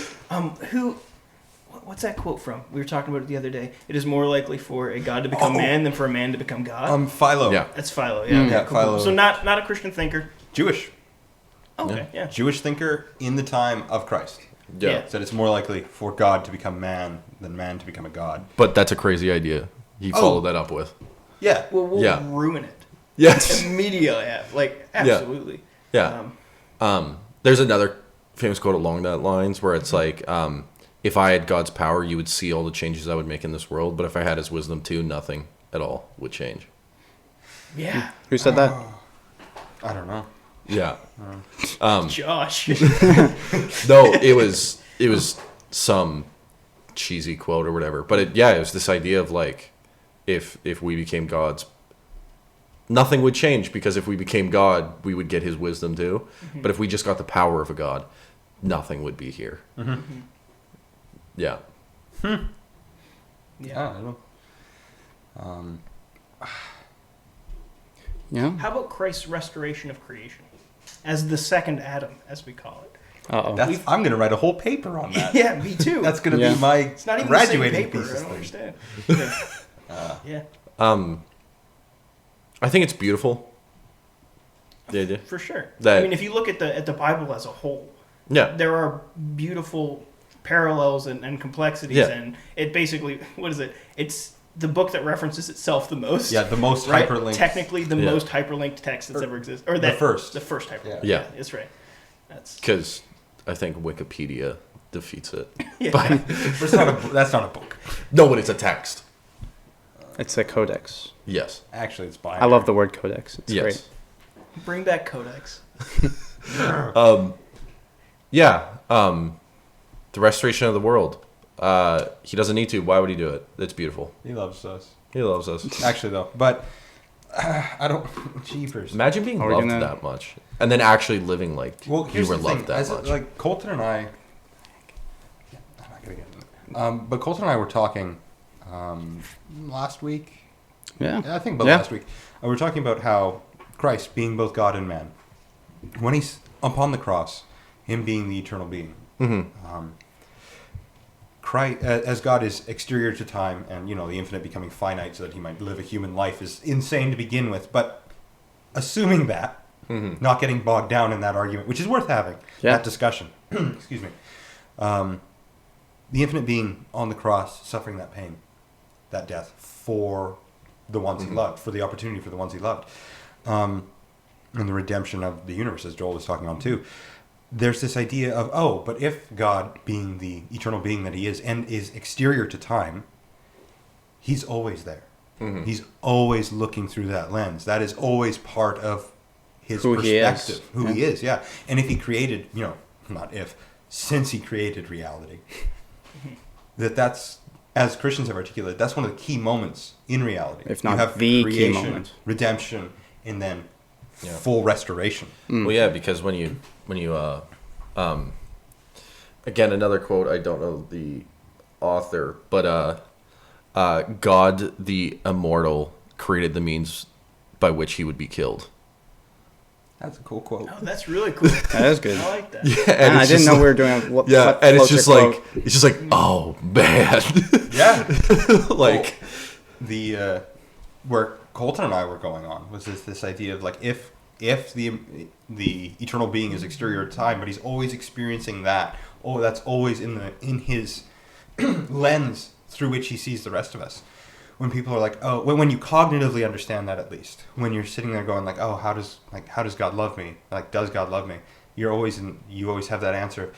What's that quote from? We were talking about it the other day. It is more likely for a god to become man than for a man to become God. Philo. Yeah. That's Philo. Yeah. Yeah, Cool. Philo. So not a Christian thinker. Jewish. Okay. Yeah. Jewish thinker in the time of Christ. Yeah. Said it's more likely for God to become man than man to become a god. But that's a crazy idea. He followed that up with. Yeah. Well, we'll Yeah. ruin it Yes. immediately. Like absolutely. Yeah. There's another famous quote along that lines where it's like, if I had God's power, you would see all the changes I would make in this world. But if I had his wisdom too, nothing at all would change. Yeah. Who said that? I don't know. Yeah. Josh. No, it was some cheesy quote or whatever. But it was this idea of like, if we became gods, nothing would change, because if we became God, we would get his wisdom too. Mm-hmm. But if we just got the power of a God, nothing would be here. Mm-hmm. Yeah. Yeah, Yeah. I don't know. Yeah. How about Christ's restoration of creation as the second Adam, as we call it? Uh-oh. I'm going to write a whole paper on that. Yeah, me too. That's going to Yeah. be my it's not even the same graduating paper. thesis I don't thing. understand. Yeah. I think it's beautiful. The idea. For sure. That- I mean, if you look at the Bible as a whole, Yeah. there are beautiful parallels and complexities, Yeah. and it basically, what is it? It's the book that references itself the most. Yeah, the most right? hyperlinked. Technically, the Yeah. most hyperlinked text that's ever existed, or the that first. the first hyperlink. Yeah. That's right. That's Because I think Wikipedia defeats it. yeah. But that's not a book. No, but it's a text. It's a codex. Yes. Actually, it's binary. I love the word codex. It's Yes. great. Bring back Codex. The restoration of the world. He doesn't need to. Why would he do it? It's beautiful. He loves us. He loves us. Actually, though. But I don't... Jeepers. Imagine being Are we loved gonna- that much. And then actually living like Well, you here's were the loved thing. that As much. like Colton and I... I'm not going to get into it. But Colton and I were talking last week. Yeah. I think about Yeah. last week. We were talking about how Christ, being both God and man, when he's upon the cross, him being the eternal being, Christ, as God is exterior to time and, the infinite becoming finite so that he might live a human life is insane to begin with. But assuming that, not getting bogged down in that argument, which is worth having, Yeah. that discussion, excuse me, the infinite being on the cross, suffering that pain, that death for the ones he loved, for the opportunity for the ones he loved, and the redemption of the universe, as Joel was talking on too. There's this idea of, but if God, being the eternal being that he is, and is exterior to time, he's always there. Mm-hmm. He's always looking through that lens. That is always part of his Who he is. perspective. Who he is, yeah. And if he created, not if, since he created reality, that's, as Christians have articulated, that's one of the key moments in reality. If not you have the creation, key moment. redemption, and then full restoration. Well, yeah, because when you again, another quote, I don't know the author, but God the immortal created the means by which he would be killed. That's a cool quote. Oh, that's really cool. That is good. I like that. Yeah, Man, I it's didn't just know like- we were doing what. Yeah, what and it's closer just quote. like oh man, Yeah. like The where Colton and I were going on was this idea of like if the eternal being is exterior to time, but he's always experiencing that. Oh, that's always in his lens through which he sees the rest of us. When people are like, when you cognitively understand that, at least when you're sitting there going like, how does God love me? Like, does God love me? You always have that answer.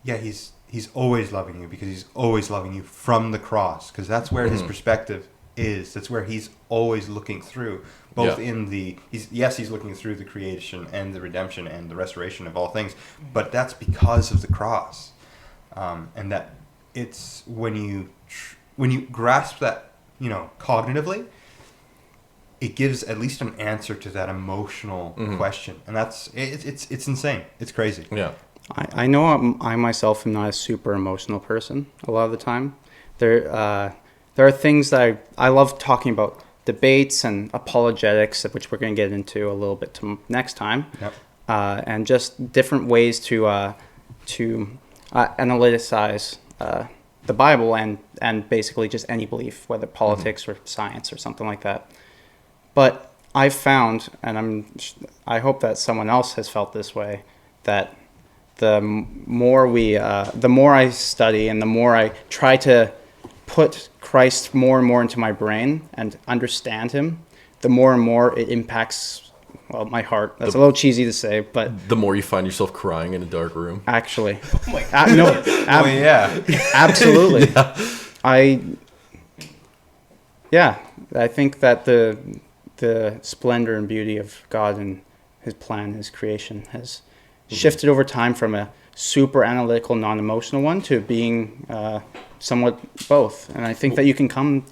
Yeah, he's always loving you because he's always loving you from the cross, because that's where his perspective is. That's where he's always looking through. Both in he's looking through the creation and the redemption and the restoration of all things, but that's because of the cross, and that it's when you grasp that, cognitively, it gives at least an answer to that emotional question, and that's it's insane. It's crazy. yeah, I know I myself am not a super emotional person a lot of the time. There are things that I love talking about, debates and apologetics, which we're going to get into a little bit next time. Yep. And just different ways to analytize the Bible and basically just any belief, whether politics or science or something like that. But I've found, and I hope that someone else has felt this way, that the more I study and the more I try to put Christ more and more into my brain and understand him, the more and more it impacts well, my heart. That's a little cheesy to say, but The more you find yourself crying in a dark room. actually, Oh my God. no, Oh yeah. absolutely. I think that the splendor and beauty of God and His plan, His creation, has shifted over time from a super analytical, non-emotional one to being somewhat both. And I think that you can come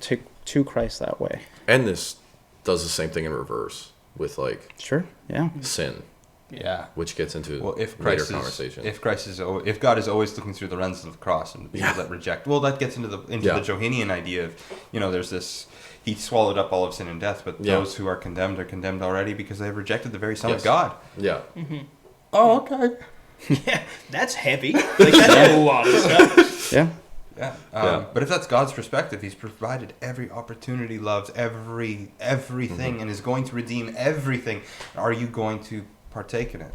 to Christ that way. And this does the same thing in reverse with like Sure. Yeah. sin, Yeah. which gets into Well, if later Christ conversation. if God is always looking through the lens of the cross, and the people that reject, well, that gets into the Johannine idea of, there's this. He swallowed up all of sin and death, but those who are condemned already because they have rejected the very Son of God. Yeah. Oh, okay. Yeah, that's heavy. Like, that's a lot of stuff. Yeah. Yeah. But if that's God's perspective, He's provided every opportunity, loves everything, and is going to redeem everything. Are you going to partake in it?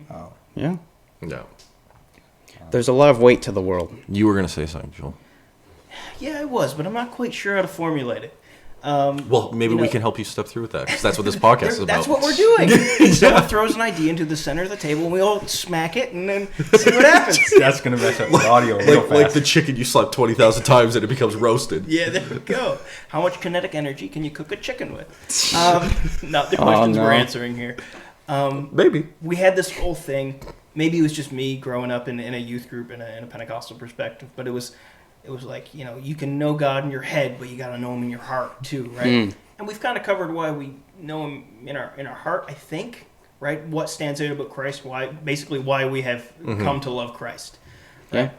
Oh. Yeah. Yeah. There's a lot of weight to the world. You were going to say something, Joel. Yeah, I was, but I'm not quite sure how to formulate it. Well, maybe we can help you step through with that, because that's what this podcast is about. That's what we're doing. Someone throws an idea into the center of the table, and we all smack it, and then see what happens. That's going to mess up the audio real fast. Like the chicken you slap 20,000 times and it becomes roasted. Yeah, there we go. How much kinetic energy can you cook a chicken with? Not the questions we're answering here. Maybe. We had this whole thing. Maybe it was just me growing up in a youth group in a Pentecostal perspective, but it was like, you can know God in your head, but you got to know Him in your heart too, right? And we've kind of covered why we know Him in our heart, I think, right? What stands out about Christ? Why we have come to love Christ. Right?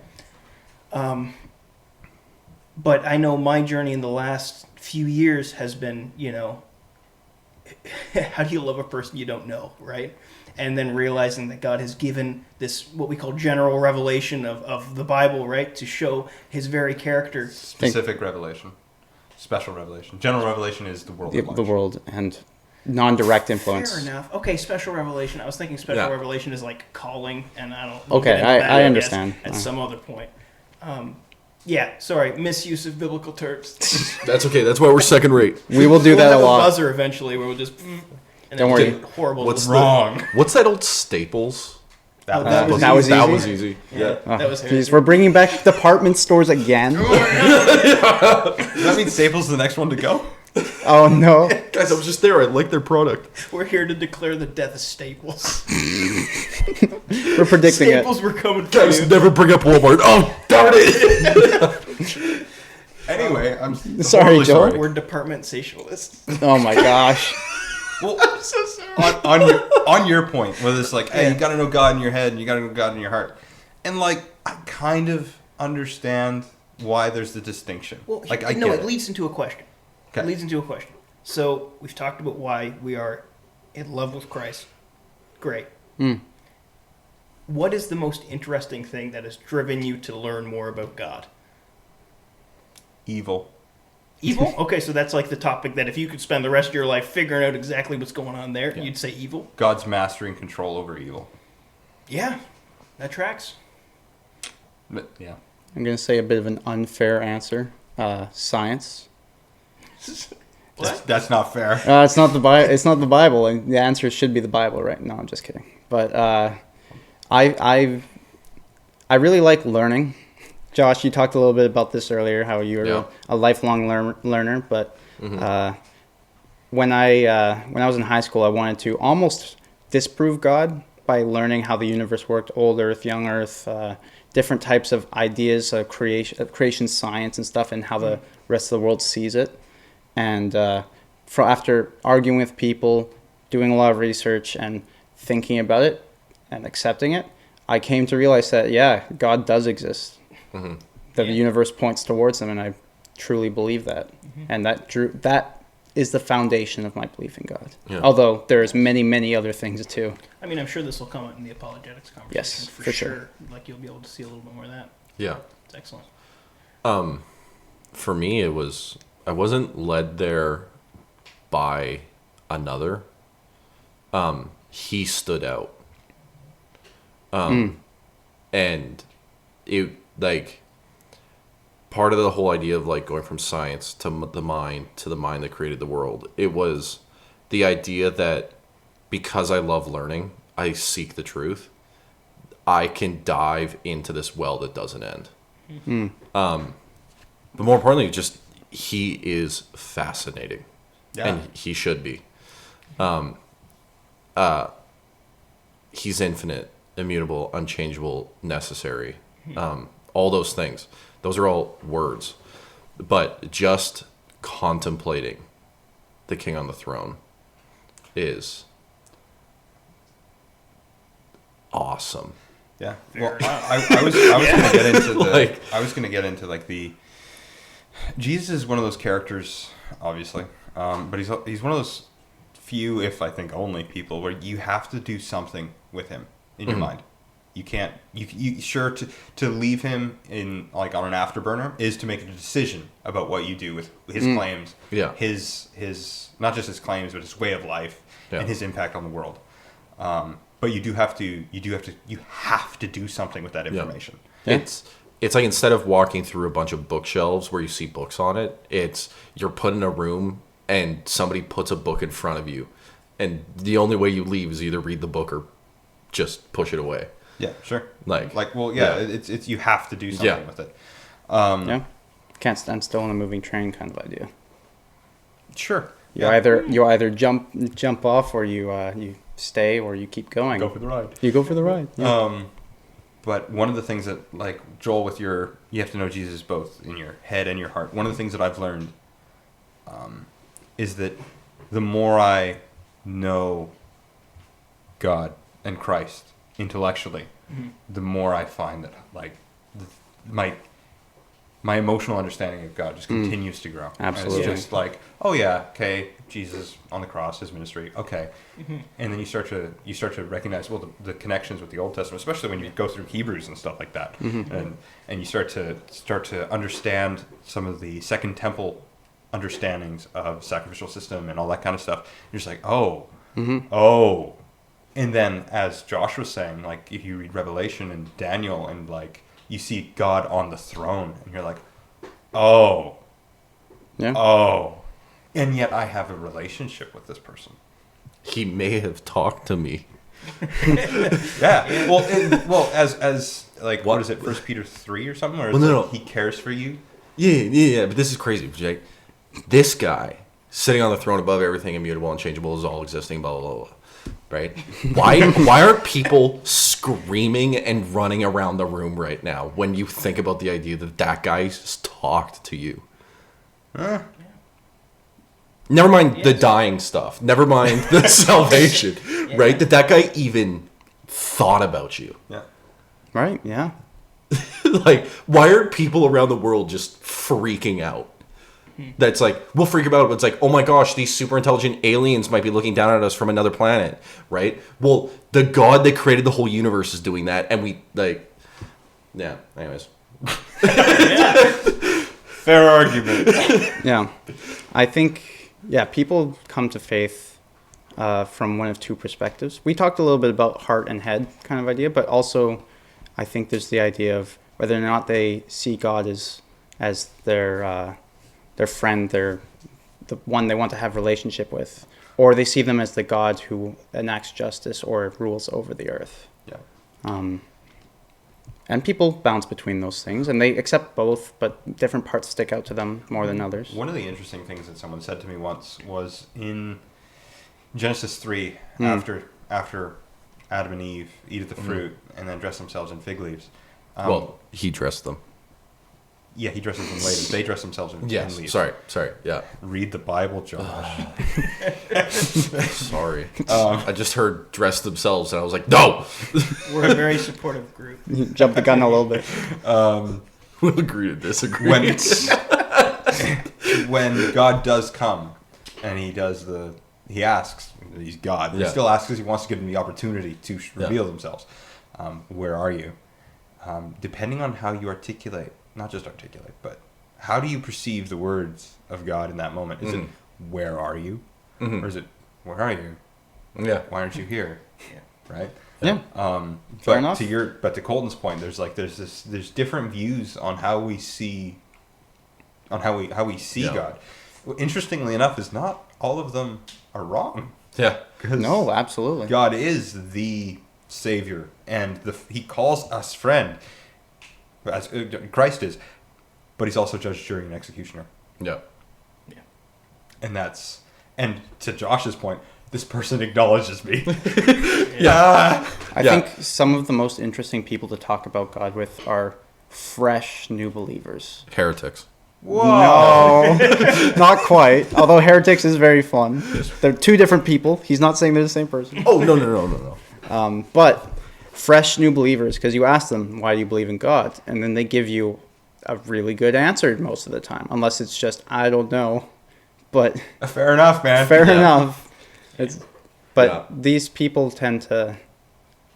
Yeah. But I know my journey in the last few years has been, how do you love a person you don't know, right? And then realizing that God has given this, what we call general revelation of the Bible, right? To show His very character. Specific revelation. Special revelation. General revelation is the world at large. The world and non-direct influence. Fair enough. Okay, special revelation. I was thinking special revelation is like calling, and I don't... Okay, I understand. At some other point. Sorry, misuse of biblical terms. That's okay. That's why we're second rate. We will do that a We'll lot. have a buzzer eventually where we'll just... And Don't worry. Horrible. What's wrong? What's that old Staples? That was That easy? was easy. Yeah. That was Jeez, we're bringing back department stores again. Does that mean Staples is the next one to go? Oh no! Guys, I was just there. I like their product. We're here to declare the death of Staples. We're predicting Staples were coming for Guys, you. never bring up Walmart. Oh, darn it! Anyway, I'm Sorry, horribly Joel. We're departmentsationalists. Oh my gosh! Well, I'm so sorry. on your point, where it's like, hey, you got to know God in your head and you got to know God in your heart, and like, I kind of understand why there's the distinction. Well, like, it leads into a question. Okay. It leads into a question. So we've talked about why we are in love with Christ. Great. What is the most interesting thing that has driven you to learn more about God? Evil. Evil? Okay, so that's like the topic that if you could spend the rest of your life figuring out exactly what's going on there, you'd say evil? God's mastery and control over evil. Yeah, that tracks. But, yeah. I'm gonna say a bit of an unfair answer. Science. That's not fair. It's not the Bible, and the answer should be the Bible, right? No, I'm just kidding. But I really like learning. Josh, you talked a little bit about this earlier, how you're a lifelong learner. But when I was in high school, I wanted to almost disprove God by learning how the universe worked, old Earth, young Earth, different types of ideas, creation science and stuff, and how the rest of the world sees it. And after arguing with people, doing a lot of research, and thinking about it and accepting it, I came to realize that, God does exist. That the universe points towards Him, and I truly believe that. And that is the foundation of my belief in God. Yeah. Although there's many, many other things too. I mean, I'm sure this will come out in the apologetics conversation. Yes, for sure. Like, you'll be able to see a little bit more of that. Yeah. It's excellent. For me, I wasn't led there by another. He stood out. And it, like, part of the whole idea of, like, going from science to the mind that created the world, it was the idea that because I love learning, I seek the truth. I can dive into this well that doesn't end. But more importantly, just he is fascinating, and he should be. He's infinite, immutable, unchangeable, necessary. All those things. Those are all words. But just contemplating the king on the throne is awesome. Yeah. Well, I was going to get into the. I was going to get into like the. Jesus is one of those characters, obviously, but he's one of those few, if I think only, people where you have to do something with him in your mind. You can't. You sure to leave him in like on an afterburner is to make a decision about what you do with his claims. Yeah. His not just his claims, but his way of life and his impact on the world. But you have to do something with that information. Yeah. It's like instead of walking through a bunch of bookshelves where you see books on it, you're put in a room and somebody puts a book in front of you, and the only way you leave is either read the book or just push it away. Yeah, sure. It's you have to do something with it. Can't stand still in a moving train kind of idea. Sure. You either jump off, or you stay, or you keep going. Go for the ride. You go for the ride. Yeah. But one of the things that, like, Joel, with you have to know Jesus both in your head and your heart. One of the things that I've learned is that the more I know God and Christ intellectually, the more I find that, like, my emotional understanding of God just continues to grow. Absolutely. And it's just like, oh yeah, okay, Jesus on the cross, his ministry, okay. And then you start to recognize, well, the connections with the Old Testament, especially when you go through Hebrews and stuff like that, and you start to understand some of the Second Temple understandings of sacrificial system and all that kind of stuff. You're just like, oh. And then, as Josh was saying, like, if you read Revelation and Daniel and, like, you see God on the throne, and you're like, oh. And yet I have a relationship with this person. He may have talked to me. Yeah. Well, as like, what is it, 1 Peter 3 or something? Or no. He cares for you? Yeah, but this is crazy, Jake. This guy, sitting on the throne above everything, immutable, unchangeable, is all existing, blah, blah, blah. Right? Why are people screaming and running around the room right now when you think about the idea that guy just talked to you? Never mind the dying stuff. Never mind the salvation. Right? That guy even thought about you. Yeah. Right? Yeah. Like, why are people around the world just freaking out? That's like, we'll freak out, but it's like, oh my gosh, these super intelligent aliens might be looking down at us from another planet, right? Well, the God that created the whole universe is doing that, and we, like, yeah, anyways. Fair argument. Yeah. I think, people come to faith from one of two perspectives. We talked a little bit about heart and head kind of idea, but also I think there's the idea of whether or not they see God as their friend, the one they want to have relationship with, or they see them as the God who enacts justice or rules over the earth. Yeah. And people bounce between those things, and they accept both, but different parts stick out to them more than others. One of the interesting things that someone said to me once was in Genesis 3, after Adam and Eve eat of the fruit and then dress themselves in fig leaves. He dressed them. Yeah, he dresses them later. They dress themselves in leaves. Sorry, yeah. Read the Bible, Josh. Sorry. I just heard dress themselves, and I was like, no! We're a very supportive group. You jumped the gun a little bit. We'll agree to disagree. When God does come, and he asks, he's God. He still asks because he wants to give them the opportunity to reveal themselves. Where are you? Depending on how you articulate, not just articulate, but how do you perceive the words of God in that moment? Is it, where are you? Or is it, where are you? Yeah. Why aren't you here? Yeah. Right? Yeah. But enough. to Colton's point, there's different views on how we see God. Well, interestingly enough, is not all of them are wrong. Yeah. No, absolutely. God is the Savior, and He calls us friend, as Christ is, but He's also judge, jury, and executioner. Yeah. And to Josh's point, this person acknowledges me. I think some of the most interesting people to talk about God with are fresh new believers. Heretics. Whoa. No, not quite. Although heretics is very fun. They're two different people. He's not saying they're the same person. Oh, no. But fresh new believers, because you ask them, why do you believe in God? And then they give you a really good answer most of the time, unless it's just, I don't know. But Fair enough, man. fair enough. These people tend to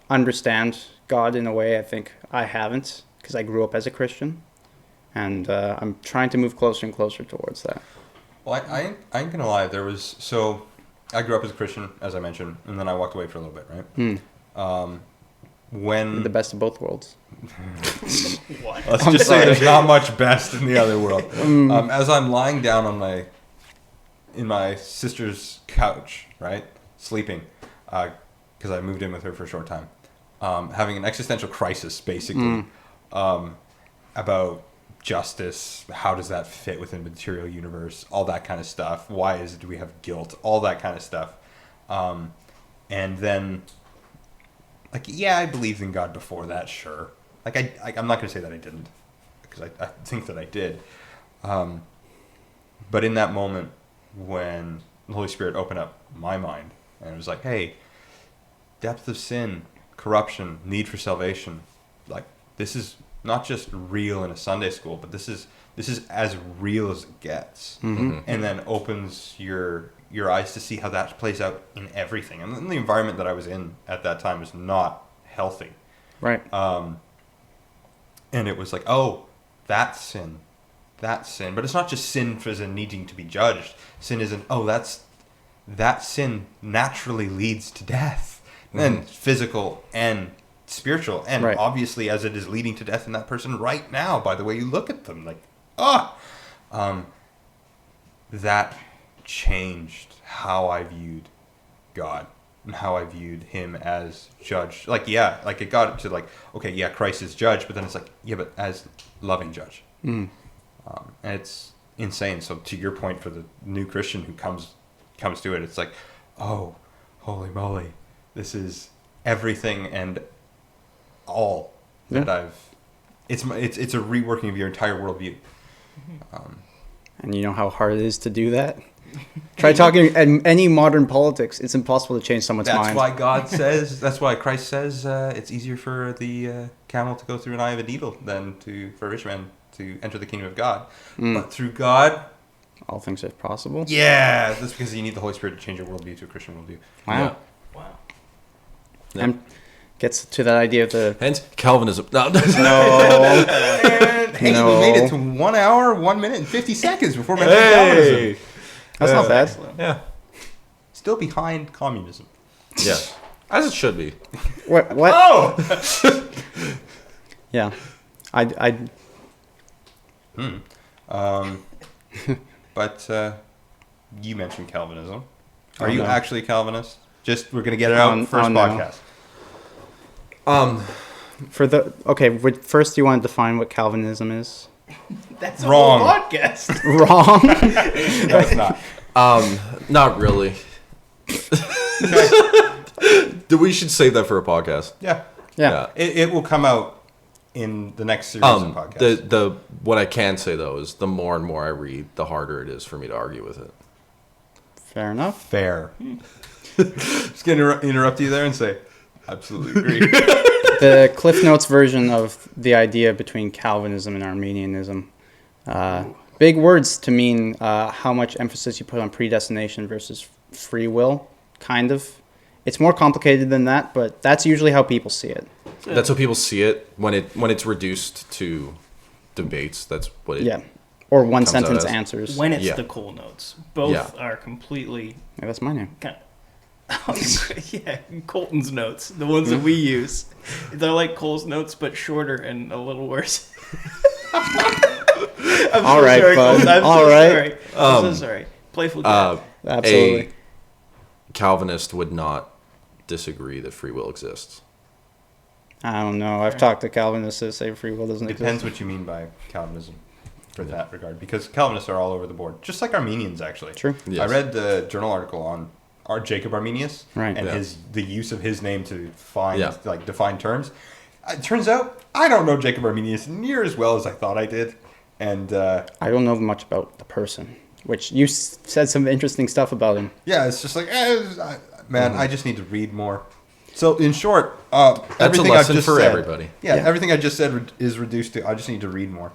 understand God in a way I think I haven't, because I grew up as a Christian. And I'm trying to move closer and closer towards that. Well, I ain't gonna lie. So I grew up as a Christian, as I mentioned, and then I walked away for a little bit, right? When The best of both worlds. What? let's just say there's not much best in the other world. As I'm lying down in my sister's couch, right, sleeping, because I moved in with her for a short time, having an existential crisis, basically, about justice. How does that fit within the material universe? All that kind of stuff. Why do we have guilt? All that kind of stuff. And then, I believed in God before that, sure. I'm not going to say that I didn't, because I think that I did. But in that moment, when the Holy Spirit opened up my mind, and it was like, hey, depth of sin, corruption, need for salvation, this is not just real in a Sunday school, but this is as real as it gets. Mm-hmm. And then opens your eyes to see how that plays out in everything. And the environment that I was in at that time was not healthy. Right. And it was like, oh, that's sin. But it's not just sin as in needing to be judged. Sin isn't, that sin naturally leads to death. And physical and spiritual. And obviously as it is leading to death in that person right now, by the way you look at them, that changed how I viewed God and how I viewed Him as judge. It got to Christ is judge, but then it's but as loving judge. And it's insane. So to your point, for the new Christian who comes to it, it's like, oh, holy moly, this is everything and all that it's a reworking of your entire worldview. And you know how hard it is to do that? Try talking in any modern politics. It's impossible to change someone's mind. That's why Christ says it's easier for the camel to go through an eye of a needle than for a rich man to enter the kingdom of God. But through God, all things are possible. Yeah, that's because you need the Holy Spirit to change your worldview to a Christian worldview. Wow. Yeah. And gets to that idea of the... Hence, Calvinism. No. And, hey, we made it to 1 hour, 1 minute, and 50 seconds before mentioning Calvinism. That's not bad. Excellent. Yeah. Still behind communism. Yeah. As it should be. What? Oh! Yeah. But you mentioned Calvinism. Are you actually a Calvinist? We're going to get it out first podcast. First you want to define what Calvinism is? That's Wrong. a whole podcast. Wrong. No, it's not. Not really. We should save that for a podcast. Yeah. It will come out in the next series of podcasts. What I can say though is the more and more I read, the harder it is for me to argue with it. Fair enough. Fair. Just going to interrupt you there and say, absolutely agree. The Cliff Notes version of the idea between Calvinism and Arminianism. Big words to mean how much emphasis you put on predestination versus free will, kind of. It's more complicated than that, but that's usually how people see it. That's how people see it when it's reduced to debates. That's what it. Yeah, or one comes out sentence as. answers. When it's the Cole notes, both are completely. Yeah, that's my name. Colton's notes, the ones that we use. They're like Cole's notes, but shorter and a little worse. I'm All so right, sorry, bud. Colton. I'm All so right. sorry. I'm so sorry. Playful joke. Absolutely. Calvinist would not disagree that free will exists. I don't know. I've talked to Calvinists that say free will doesn't Depends exist. what you mean by Calvinism for that regard, because Calvinists are all over the board, just like Armenians actually. True. I Yes. read the journal article on Jacob Arminius, Right. and Yeah. the use of his name to find Yeah. define terms. It turns out I don't know Jacob Arminius near as well as I thought I did, and I don't know much about the person, which you said some interesting stuff about him. yeah, it's just like I just need to read more. So in short, That's a everything lesson I've just for said, everybody. Yeah, Yeah. everything I just said is reduced to I just need to read more.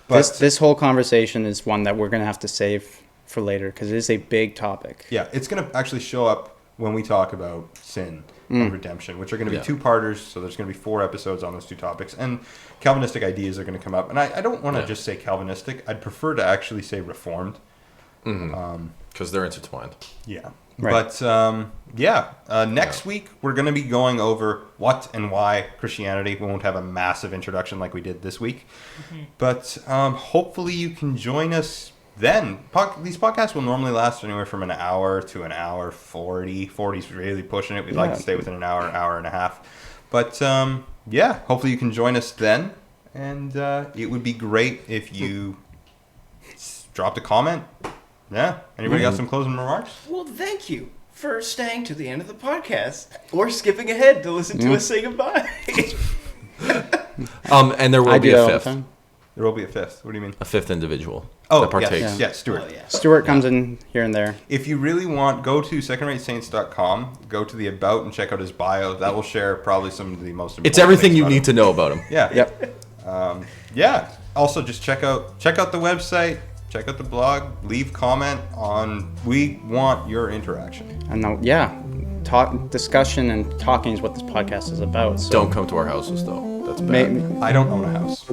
But This whole conversation is one that we're going to have to save for later because it is a big topic. yeah, it's going to actually show up when we talk about sin and redemption, which are going to be Yeah. two-parters. So there's going to be 4 episodes on those 2 topics. And Calvinistic ideas are going to come up. And I don't want to Yeah. just say Calvinistic. I'd prefer to actually say Reformed. Because they're intertwined. Yeah. Right. But, next week, we're going to be going over what and why Christianity. We won't have a massive introduction like we did this week. But hopefully you can join us then. These podcasts will normally last anywhere from an hour to an hour 40. 40's really pushing it. We'd like Yeah. to stay within an hour and a half. But, hopefully you can join us then. And it would be great if you dropped a comment. Yeah. Anybody got some closing remarks? Well, thank you for staying to the end of the podcast or skipping ahead to listen to us say goodbye. And there will I be do that a all the fifth. time. There will be a 5th. What do you mean? A 5th individual Oh, that partakes. yes, yes, Stewart. Oh, yeah. Stewart comes in here and there. If you really want, go to secondratesaints.com, go to the About and check out his bio. That will share probably some of the most important It's everything things you about need him. to know about him. Yeah. Yep. Yeah. Also, just check out the website, check out the blog, leave comment on. We want your interaction. And now, discussion and talking is what this podcast is about. So Don't come to our houses, though. That's bad. may- I don't own a house.